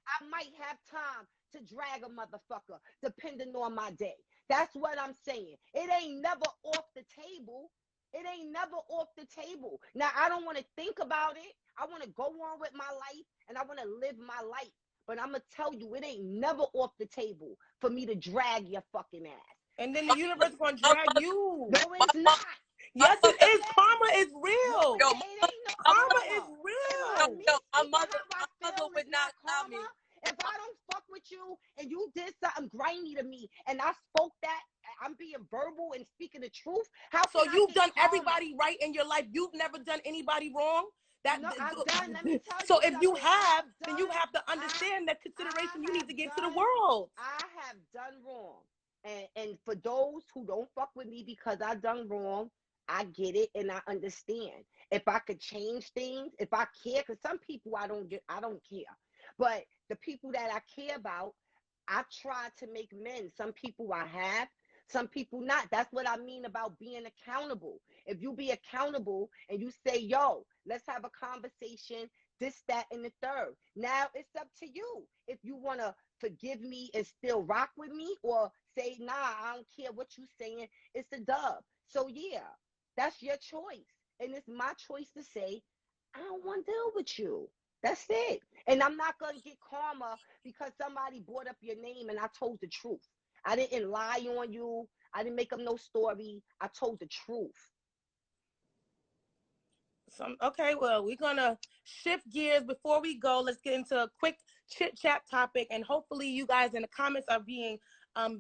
I might have time to drag a motherfucker, depending on my day. That's what I'm saying. It ain't never off the table. It ain't never off the table. Now, I don't want to think about it. I want to go on with my life, and I want to live my life. But I'm going to tell you, it ain't never off the table for me to drag your fucking ass. And then the universe is going to drag you. No, it's not. Yes, it is. Karma is real. It ain't no karma is real. My mother would not allow me. If I don't fuck with you and you did something grimy to me and I spoke that, I'm being verbal and speaking the truth. So you've done everybody right in your life. You've never done anybody wrong. No, I've done. Let me tell you. So if you have, then you have to understand that consideration you need to give to the world. I have done wrong. And for those who don't fuck with me because I done wrong, I get it and I understand. If I could change things, if I care, because some people I don't care. But the people that I care about, I try to make amends. Some people I have, some people not. That's what I mean about being accountable. If you be accountable and you say, yo, let's have a conversation, this, that, and the third. Now it's up to you. If you want to forgive me and still rock with me, or say, nah, I don't care what you saying, it's a dub. So yeah, that's your choice. And it's my choice to say, I don't want to deal with you. That's it. And I'm not going to get karma because somebody brought up your name and I told the truth. I didn't lie on you. I didn't make up no story. I told the truth. Okay, well, we're going to shift gears. Before we go, let's get into a quick chit-chat topic. And hopefully you guys in the comments are being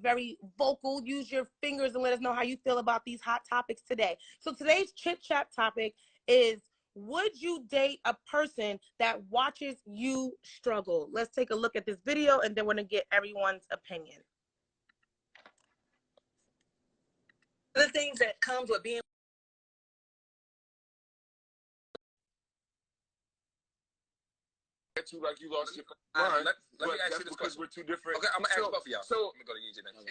very vocal. Use your fingers and let us know how you feel about these hot topics today. So today's chit-chat topic is, would you date a person that watches you struggle? Let's take a look at this video and then we're going to get everyone's opinion. The things that comes with being at you like you lost your mind. Let me ask you this because question. we're two different. Okay, I'm gonna ask both of y'all. So let me go to EJ next.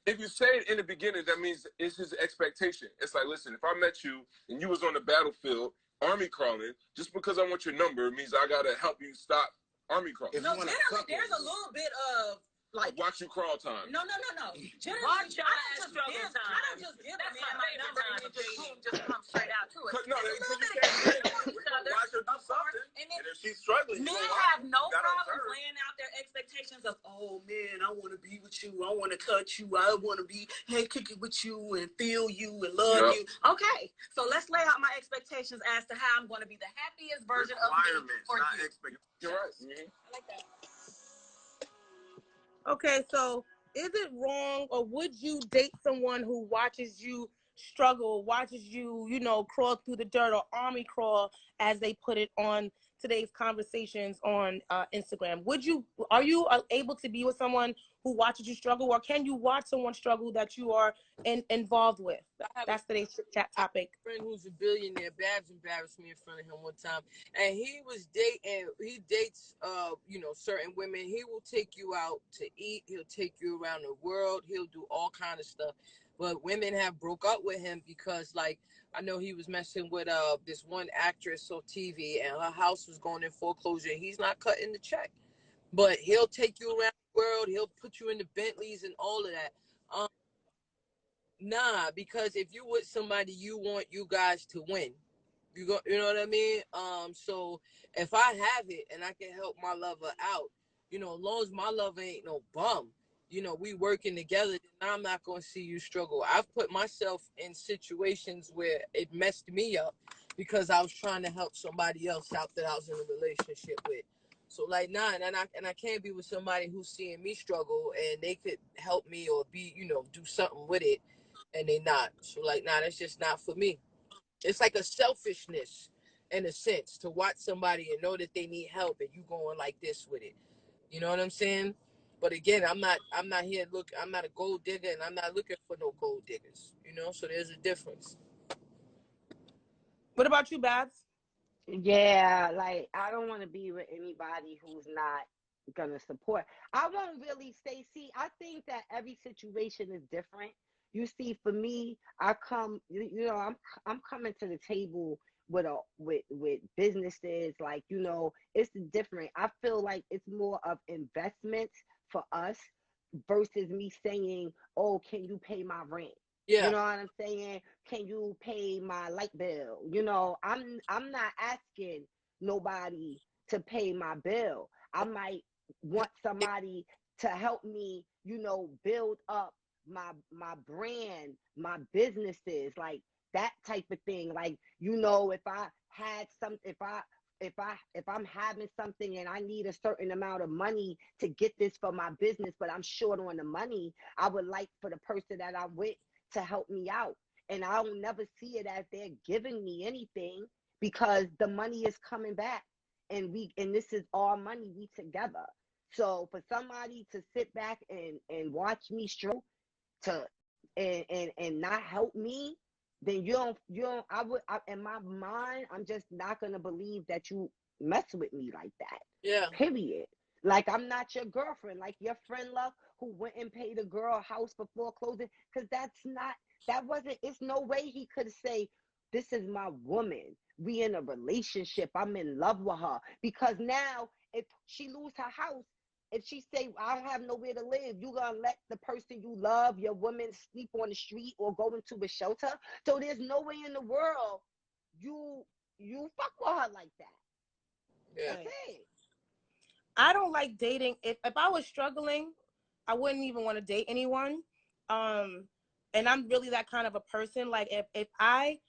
if you say it in the beginning, that means it's his expectation. It's like, listen, if I met you and you was on the battlefield, army crawling, just because I want your number means I gotta help you stop army crawling. No, generally there's a little bit of like watch you crawl time. No. Generally, I don't just give a man my number and then just come straight out to it. No, watch her do something. And if she's struggling, men have no problem laying out their expectations of, oh man, I want to be with you, I want to touch you, I want to be kick it with you and feel you and love you. Okay, so let's lay out my expectations as to how I'm going to be the happiest version of me for you. You're right. I like that. Okay, so is it wrong, or would you date someone who watches you struggle, watches you, crawl through the dirt, or army crawl, as they put it on today's conversations on Instagram? Are you able to be with someone who watches you struggle, or can you watch someone struggle that you are involved with? That's today's chat topic. I have a friend who's a billionaire. Babs embarrassed me in front of him one time, and he dates certain women. He will take you out to eat. He'll take you around the world. He'll do all kind of stuff. But women have broke up with him because, like, I know he was messing with this one actress on TV, and her house was going in foreclosure. He's not cutting the check, but he'll take you around the world. He'll put you in the Bentleys and all of that. Nah, because if you with somebody, you want you guys to win. You know what I mean? So if I have it and I can help my lover out, as long as my lover ain't no bum, we working together, then I'm not going to see you struggle. I've put myself in situations where it messed me up because I was trying to help somebody else out that I was in a relationship with. So, like, nah, and I can't be with somebody who's seeing me struggle and they could help me or be, do something with it, and they not. So, like, nah, that's just not for me. It's like a selfishness, in a sense, to watch somebody and know that they need help and you going like this with it. You know what I'm saying? But again, I'm not here I'm not a gold digger, and I'm not looking for no gold diggers. So there's a difference. What about you, Babs? Yeah, like, I don't want to be with anybody who's not gonna support. I won't really say. See, I think that every situation is different. You see, for me, I'm coming to the table with businesses, like, it's different. I feel like it's more of investment for us versus me saying, oh, can you pay my rent? Yeah. You know what I'm saying? Can you pay my light bill? I'm not asking nobody to pay my bill. I might want somebody to help me, build up my brand, my businesses, like that type of thing. Like, if I had if I'm having something and I need a certain amount of money to get this for my business, but I'm short on the money, I would like for the person that I'm with to help me out. And I'll never see it as they're giving me anything, because the money is coming back, and this is all money, we together. So for somebody to sit back and watch me struggle and not help me, then in my mind, I'm just not gonna believe that you mess with me like that. Yeah. Period. Like, I'm not your girlfriend, like your friend Love, who went and paid a girl house for foreclosing, because it's no way he could say, this is my woman, we in a relationship, I'm in love with her. Because now, if she lose her house, if she say, I have nowhere to live, you gonna let the person you love, your woman, sleep on the street or go into a shelter? So there's no way in the world you fuck with her like that. Yeah. That's it. I don't like dating. If I was struggling, I wouldn't even want to date anyone. And I'm really that kind of a person. Like, if I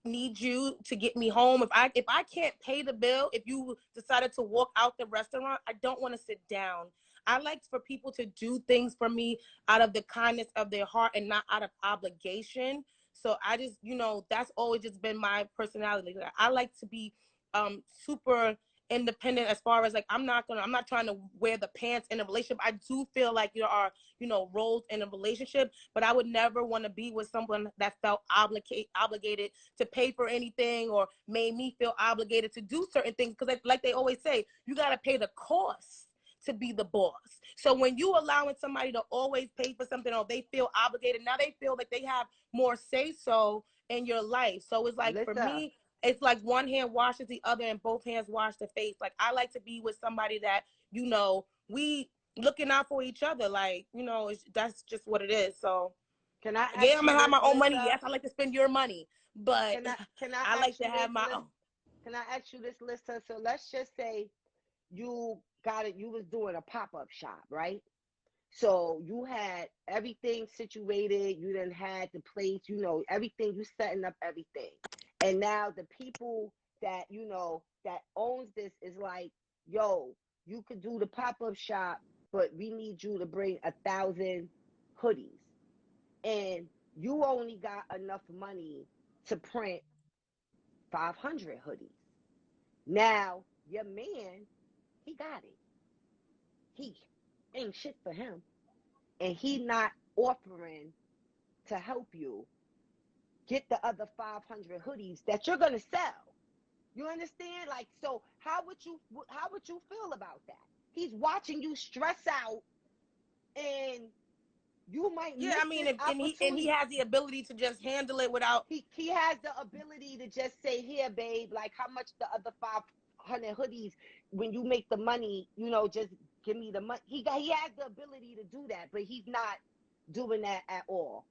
need you to get me home, if I can't pay the bill, if you decided to walk out the restaurant, I don't want to sit down. I like for people to do things for me out of the kindness of their heart and not out of obligation. So I just, that's always just been my personality. I like to be super independent as far as like I'm not trying to wear the pants in a relationship. I do feel like there are, you know, roles in a relationship, but I would never want to be with someone that felt obligated to pay for anything or made me feel obligated to do certain things, because like they always say, you got to pay the cost to be the boss. So when you allowing somebody to always pay for something, or they feel obligated, now they feel like they have more say so in your life. So it's like, for me, it's like one hand washes the other and both hands wash the face. Like, I like to be with somebody that, you know, we looking out for each other. Like, you know, that's just what it is. So can I yeah, I'm gonna have my own money. Lissa? Yes, I like to spend your money, but can I like to have my own. Can I ask you this, Lissa? So let's just say you was doing a pop-up shop, right? So you had everything situated, you done had the place, you know, everything, you setting up everything. And now the people that, you know, that owns this is like, yo, you could do the pop-up shop, but we need you to bring 1,000 hoodies. And you only got enough money to print 500 hoodies. Now, your man, he got it. He ain't shit for him. And he not offering to help you get the other 500 hoodies that you're going to sell. You understand? Like, so how would you feel about that? He's watching you stress out, and you might miss I mean, and he has the ability to just handle it without. He has the ability to just say, here, babe, like, how much the other 500 hoodies, when you make the money, you know, just give me the money. He has the ability to do that, but he's not doing that at all.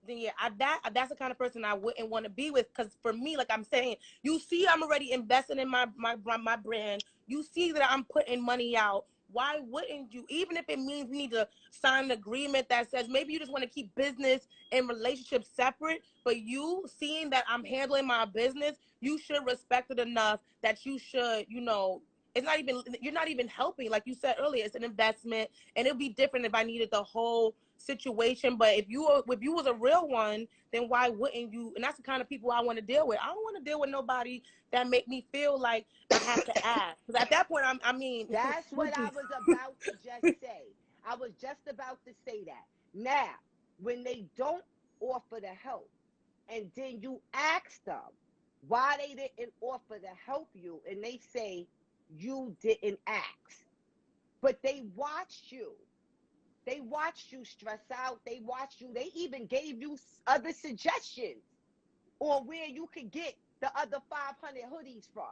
Then yeah, that's the kind of person I wouldn't want to be with, because for me, like I'm saying, you see, I'm already investing in my brand. You see that I'm putting money out. Why wouldn't you? Even if it means we need to sign an agreement that says maybe you just want to keep business and relationships separate, but you seeing that I'm handling my business, you should respect it enough that you should, you know, you're not even helping. Like you said earlier, it's an investment, and it'd be different if I needed the whole situation. But if you was a real one, then why wouldn't you? And that's the kind of people I want to deal with. I don't want to deal with nobody that make me feel like I have to ask. Because at that point, I mean, that's what I was about to just say. I was just about to say that. Now, when they don't offer the help, and then you ask them why they didn't offer to help you, and they say you didn't ask, but they watched you. They watched you stress out. They watched you. They even gave you other suggestions on where you could get the other 500 hoodies from.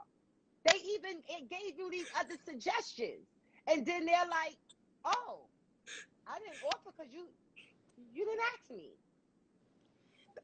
They even gave you these other suggestions. And then they're like, oh, I didn't offer because you didn't ask me.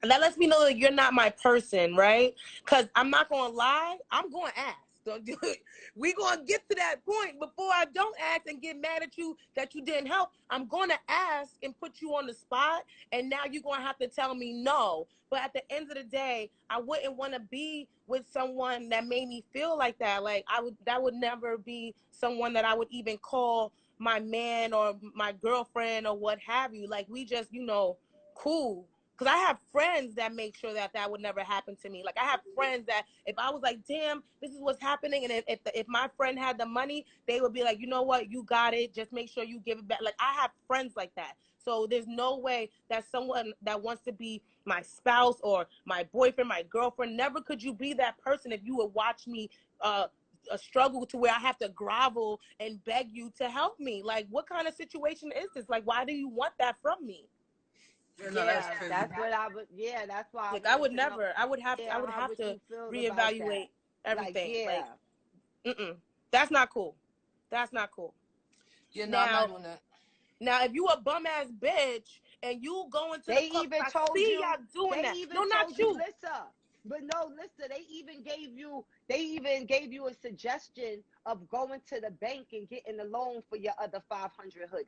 That lets me know that you're not my person, right? Because I'm not going to lie. I'm going to ask. Don't do it. We're going to get to that point before I don't ask and get mad at you that you didn't help. I'm going to ask and put you on the spot, and now you're going to have to tell me no. But at the end of the day, I wouldn't want to be with someone that made me feel like that. Like, that would never be someone that I would even call my man or my girlfriend or what have you. Like, we just, you know, cool. Because I have friends that make sure that would never happen to me. Like, I have friends that if I was like, damn, this is what's happening, and if my friend had the money, they would be like, you know what, you got it. Just make sure you give it back. Like, I have friends like that. So there's no way that someone that wants to be my spouse or my boyfriend, my girlfriend, never could you be that person if you would watch me a struggle to where I have to grovel and beg you to help me. Like, what kind of situation is this? Like, why do you want that from me? That's what I would. Yeah, that's why. Like, I would never. I would have to reevaluate everything. Like, that's not cool. That's not cool. Yeah, no, I'm not doing that. Now, if you a bum ass bitch and you going to the club, I see y'all doing that. No, not you. Lissa. But no, listen, they even gave you a suggestion of going to the bank and getting a loan for your other 500 hoodies.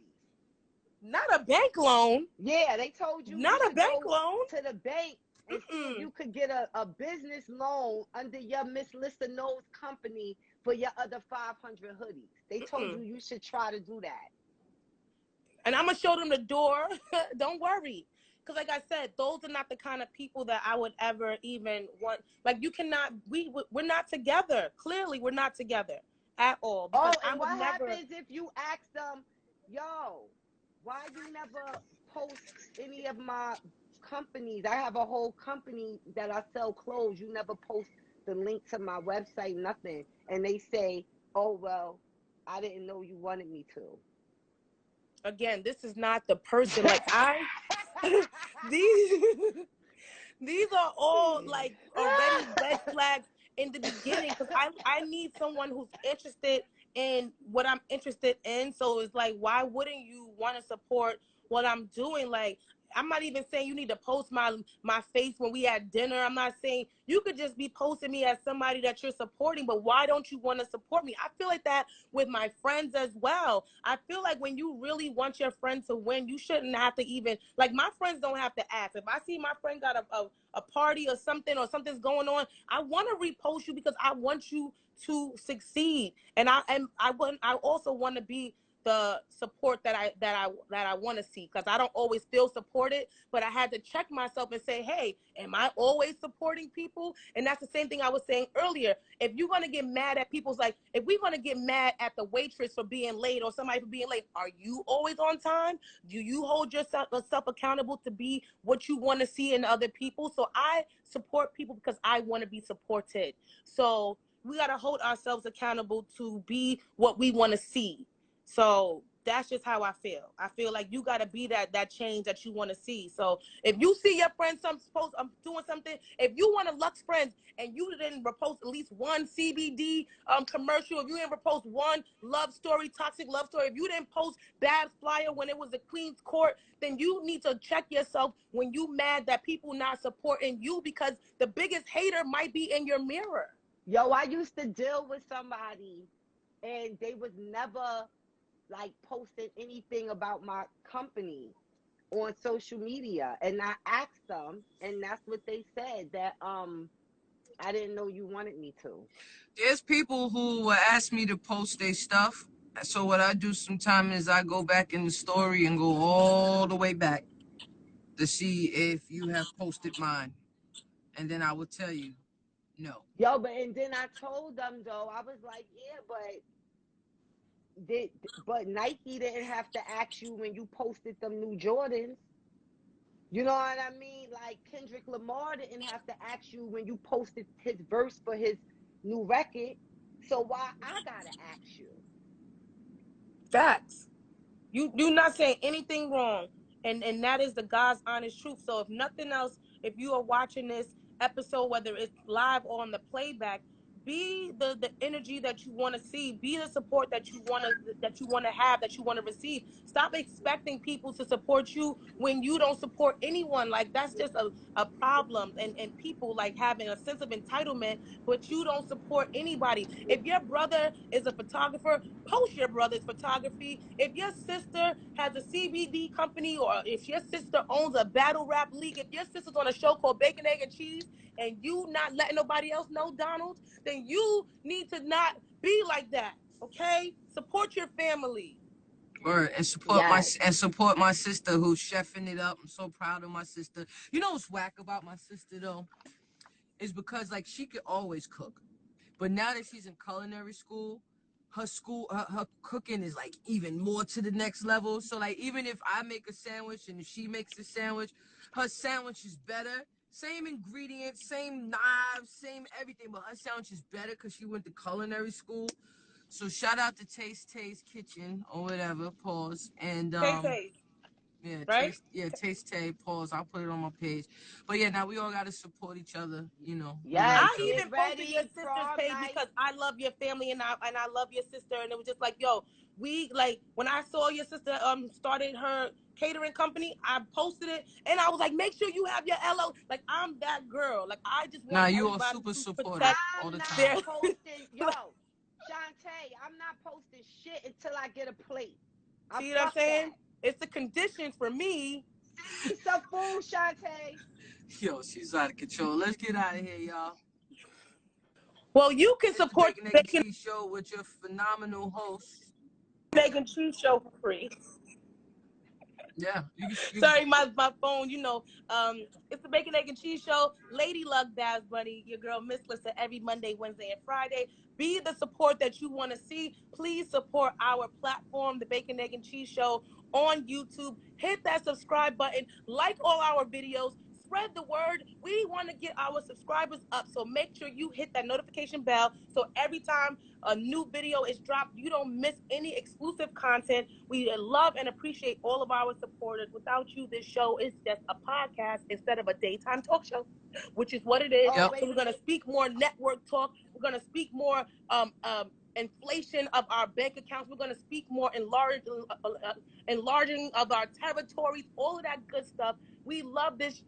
Not a bank loan. Yeah, they told you not a bank loan. To the bank and see if you could get a business loan under your Miss Lissa Knows company for your other 500 hoodies. They told you should try to do that. And I'm gonna show them the door. Don't worry. Because like I said, those are not the kind of people that I would ever even want. Like, you cannot, we're not together. Clearly, we're not together. at all. Oh, Because I and would what never. happens if you ask them, yo, why you never post any of my companies? I have a whole company that I sell clothes. You never post the link to my website, nothing. And they say, oh, well, I didn't know you wanted me to. Again, this is not the person. Like these these are all like already red flags in the beginning, because I need someone who's interested in what I'm interested in. So it's like, why wouldn't you want to support what I'm doing? Like, I'm not even saying you need to post my face when we had dinner. I'm not saying you could just be posting me as somebody that you're supporting, but why don't you want to support me? I feel like that with my friends as well. I feel like when you really want your friend to win, you shouldn't have to even, like, my friends don't have to ask. If I see my friend got a party or something's going on, I want to repost you because I want you to succeed. And I also want to be the support that I want to see, because I don't always feel supported, but I had to check myself and say, hey, am I always supporting people? And that's the same thing I was saying earlier. If you're going to get mad at people's, like, if we're going to get mad at the waitress for being late or somebody for being late, are you always on time? Do you hold yourself accountable to be what you want to see in other people? So I support people because I want to be supported. So we got to hold ourselves accountable to be what we want to see. So that's just how I feel. I feel like you got to be that change that you want to see. So if you see your friend doing something, if you want to Lux Friends and you didn't repost at least one CBD commercial, if you didn't repost one toxic love story, if you didn't post Bab's flyer when it was the Queen's Court, then you need to check yourself when you mad that people not supporting you, because the biggest hater might be in your mirror. Yo, I used to deal with somebody and they was never like posting anything about my company on social media, and I asked them, and that's what they said, that I didn't know you wanted me to. There's people who will ask me to post their stuff. So what I do sometimes is I go back in the story and go all the way back to see if you have posted mine, and then I will tell you no. Yo, and then I told them though, I was like, yeah, but Nike didn't have to ask you when you posted them new Jordans. You know what I mean? Like Kendrick Lamar didn't have to ask you when you posted his verse for his new record. So why I gotta ask you? Facts. You're not saying anything wrong, and that is the God's honest truth. So if nothing else, if you are watching this episode, whether it's live or on the playback, be the energy that you want to see, be the support that you want to have, that you want to receive. Stop expecting people to support you when you don't support anyone. Like, that's just a problem, and people like having a sense of entitlement, but you don't support anybody. If your brother is a photographer, post your brother's photography. If your sister has a CBD company, or if your sister owns a battle rap league, if your sister's on a show called Bacon, Egg, and Cheese, and you not letting nobody else know, Donald, then you need to not be like that. Okay? Support your family. Word. And support my sister who's chefing it up. I'm so proud of my sister. You know what's whack about my sister though? Is because like she could always cook. But now that she's in culinary school, her cooking is like even more to the next level. So like even if I make a sandwich and she makes a sandwich, her sandwich is better. Same ingredients, same knives, same everything, but her sandwich is better because she went to culinary school. So shout out to Taste Kitchen or whatever. Pause. And Taste. yeah, Right? Taste pause. I'll put it on my page. But yeah, now we all gotta support each other. You know. Yes, I get even posted your ready, sister's prom page night. because I love your family, and I love your sister, and it was just like, yo, we like, when I saw your sister started her catering company, I posted it, and I was like, make sure you have your LO. Like, I'm that girl. Like, I just want You are everybody super to supportive protect all the I'm time. their not posting, yo, Shantae, I'm not posting shit until I get a plate. See what I'm saying? It's the conditions for me. Send me some food, Shantae. Yo, she's out of control. Let's get out of here, y'all. Well, you can It's the support Bacon, Egg, and Cheese Show with your phenomenal host, Bacon Cheese Show for free. Yeah. Sorry, my phone, it's the Bacon, Egg, and Cheese Show. Lady Luck, Babs Bunny, your girl Miss Lissa, every Monday, Wednesday, and Friday. Be the support that you want to see. Please support our platform, the Bacon, Egg, and Cheese Show on YouTube. Hit that subscribe button. Like all our videos. Spread the word. We want to get our subscribers up. So make sure you hit that notification bell so every time a new video is dropped, you don't miss any exclusive content. We love and appreciate all of our supporters. Without you, this show is just a podcast instead of a daytime talk show, which is what it is. Yep. So we're going to speak more network talk. We're going to speak more inflation of our bank accounts. We're going to speak more enlarging of our territories, all of that good stuff. We love this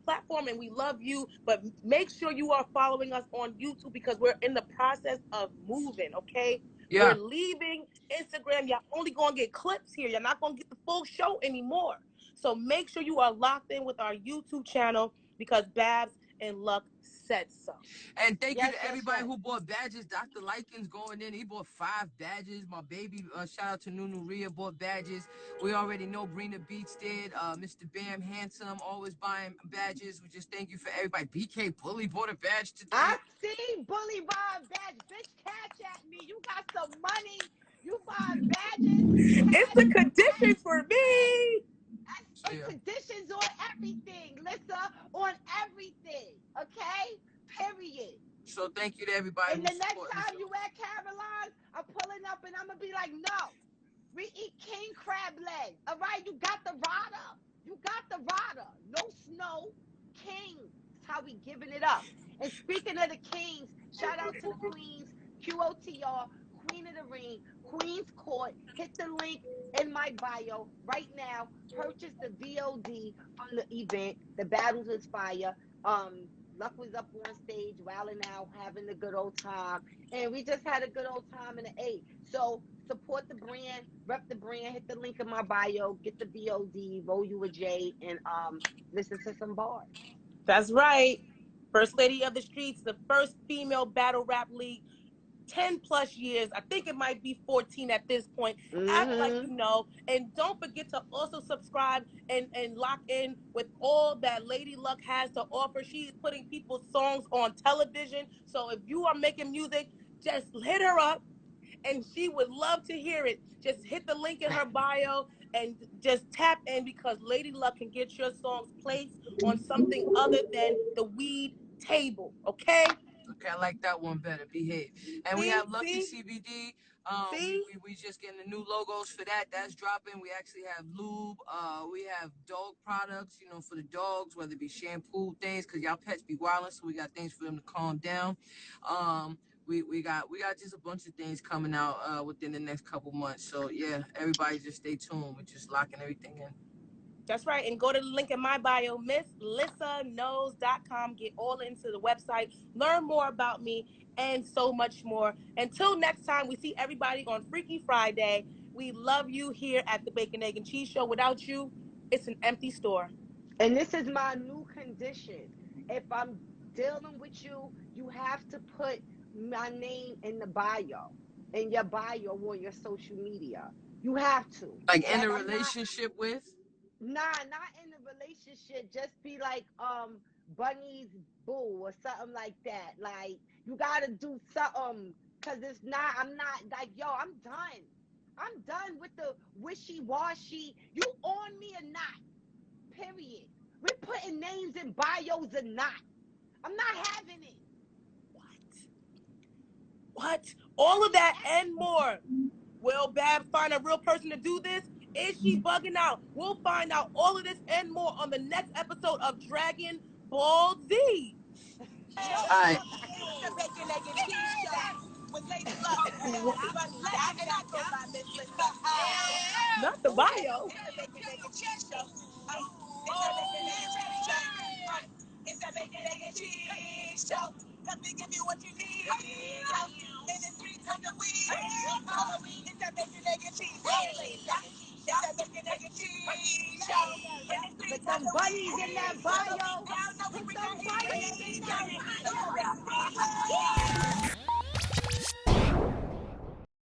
platform and we love you, but make sure you are following us on YouTube because we're in the process of moving, okay? Yeah. We're leaving Instagram. Y'all only going to get clips here. You're not going to get the full show anymore. So make sure you are locked in with our YouTube channel because Babs and Luck said so. And thank you to everybody who bought badges. Dr. Likens going in. He bought 5 badges. My baby, shout out to Nunu Rhea, bought badges. We already know Brina Beats did. Mr. Bam Handsome, always buying badges. We just thank you for everybody. BK Bully bought a badge today. I see Bully buying badge. Bitch, cash at me. You got some money. You buying badges. It's the conditions for me. It's conditions on everything, Lissa, on everything, okay? Period. So thank you to everybody. And the next time you at Caroline's, I'm pulling up and I'm going to be like, no, we eat king crab legs, all right? You got the rider. You got the rider. No snow, king. That's how we giving it up. And speaking of the kings, shout out to the queens, QOTR, Queen of the Ring, Queen's Court. Hit the link in my bio right now. Purchase the VOD from the event. The Battles Inspire. Luck was up on stage, wilding out, having a good old time. And we just had a good old time in the 8. So support the brand, rep the brand, hit the link in my bio, get the VOD, roll you a J, and listen to some bars. That's right. First Lady of the Streets, the first female battle rap league. 10 plus years. I think it might be 14 at this point. Act like you know. And don't forget to also subscribe and lock in with all that Lady Luck has to offer. She's putting people's songs on television. So if you are making music, just hit her up and she would love to hear it. Just hit the link in her bio and just tap in because Lady Luck can get your songs placed on something other than the weed table. Okay? Okay, I like that one better. Behave. And we have Lucky CBD. We just getting the new logos for that. That's dropping. We actually have lube. We have dog products, for the dogs, whether it be shampoo things, because y'all pets be wilding, so we got things for them to calm down. We got just a bunch of things coming out within the next couple months. So yeah, everybody just stay tuned. We're just locking everything in. That's right. And go to the link in my bio, MissLissaKnows.com. Get all into the website. Learn more about me and so much more. Until next time, we see everybody on Freaky Friday. We love you here at the Bacon, Egg, and Cheese Show. Without you, it's an empty store. And this is my new condition. If I'm dealing with you, you have to put my name in the bio, in your bio on your social media. You have to. Like in a relationship with? Nah, not in a relationship. Just be like Bunny's boo or something like that. Like you gotta do something because it's not. I'm not like I'm done. I'm done with the wishy-washy. You on me or not? Period. We're putting names in bios or not. I'm not having it. What? All of that and more. Will Babs find a real person to do this? Is she bugging out? We'll find out all of this and more on the next episode of Dragon Ball Z. All right. Not the bio. It's that Bacon, Egg, and Cheese Show. Let me give you what you need. And it's 3 times a week. It's that Bacon, Egg, and Cheese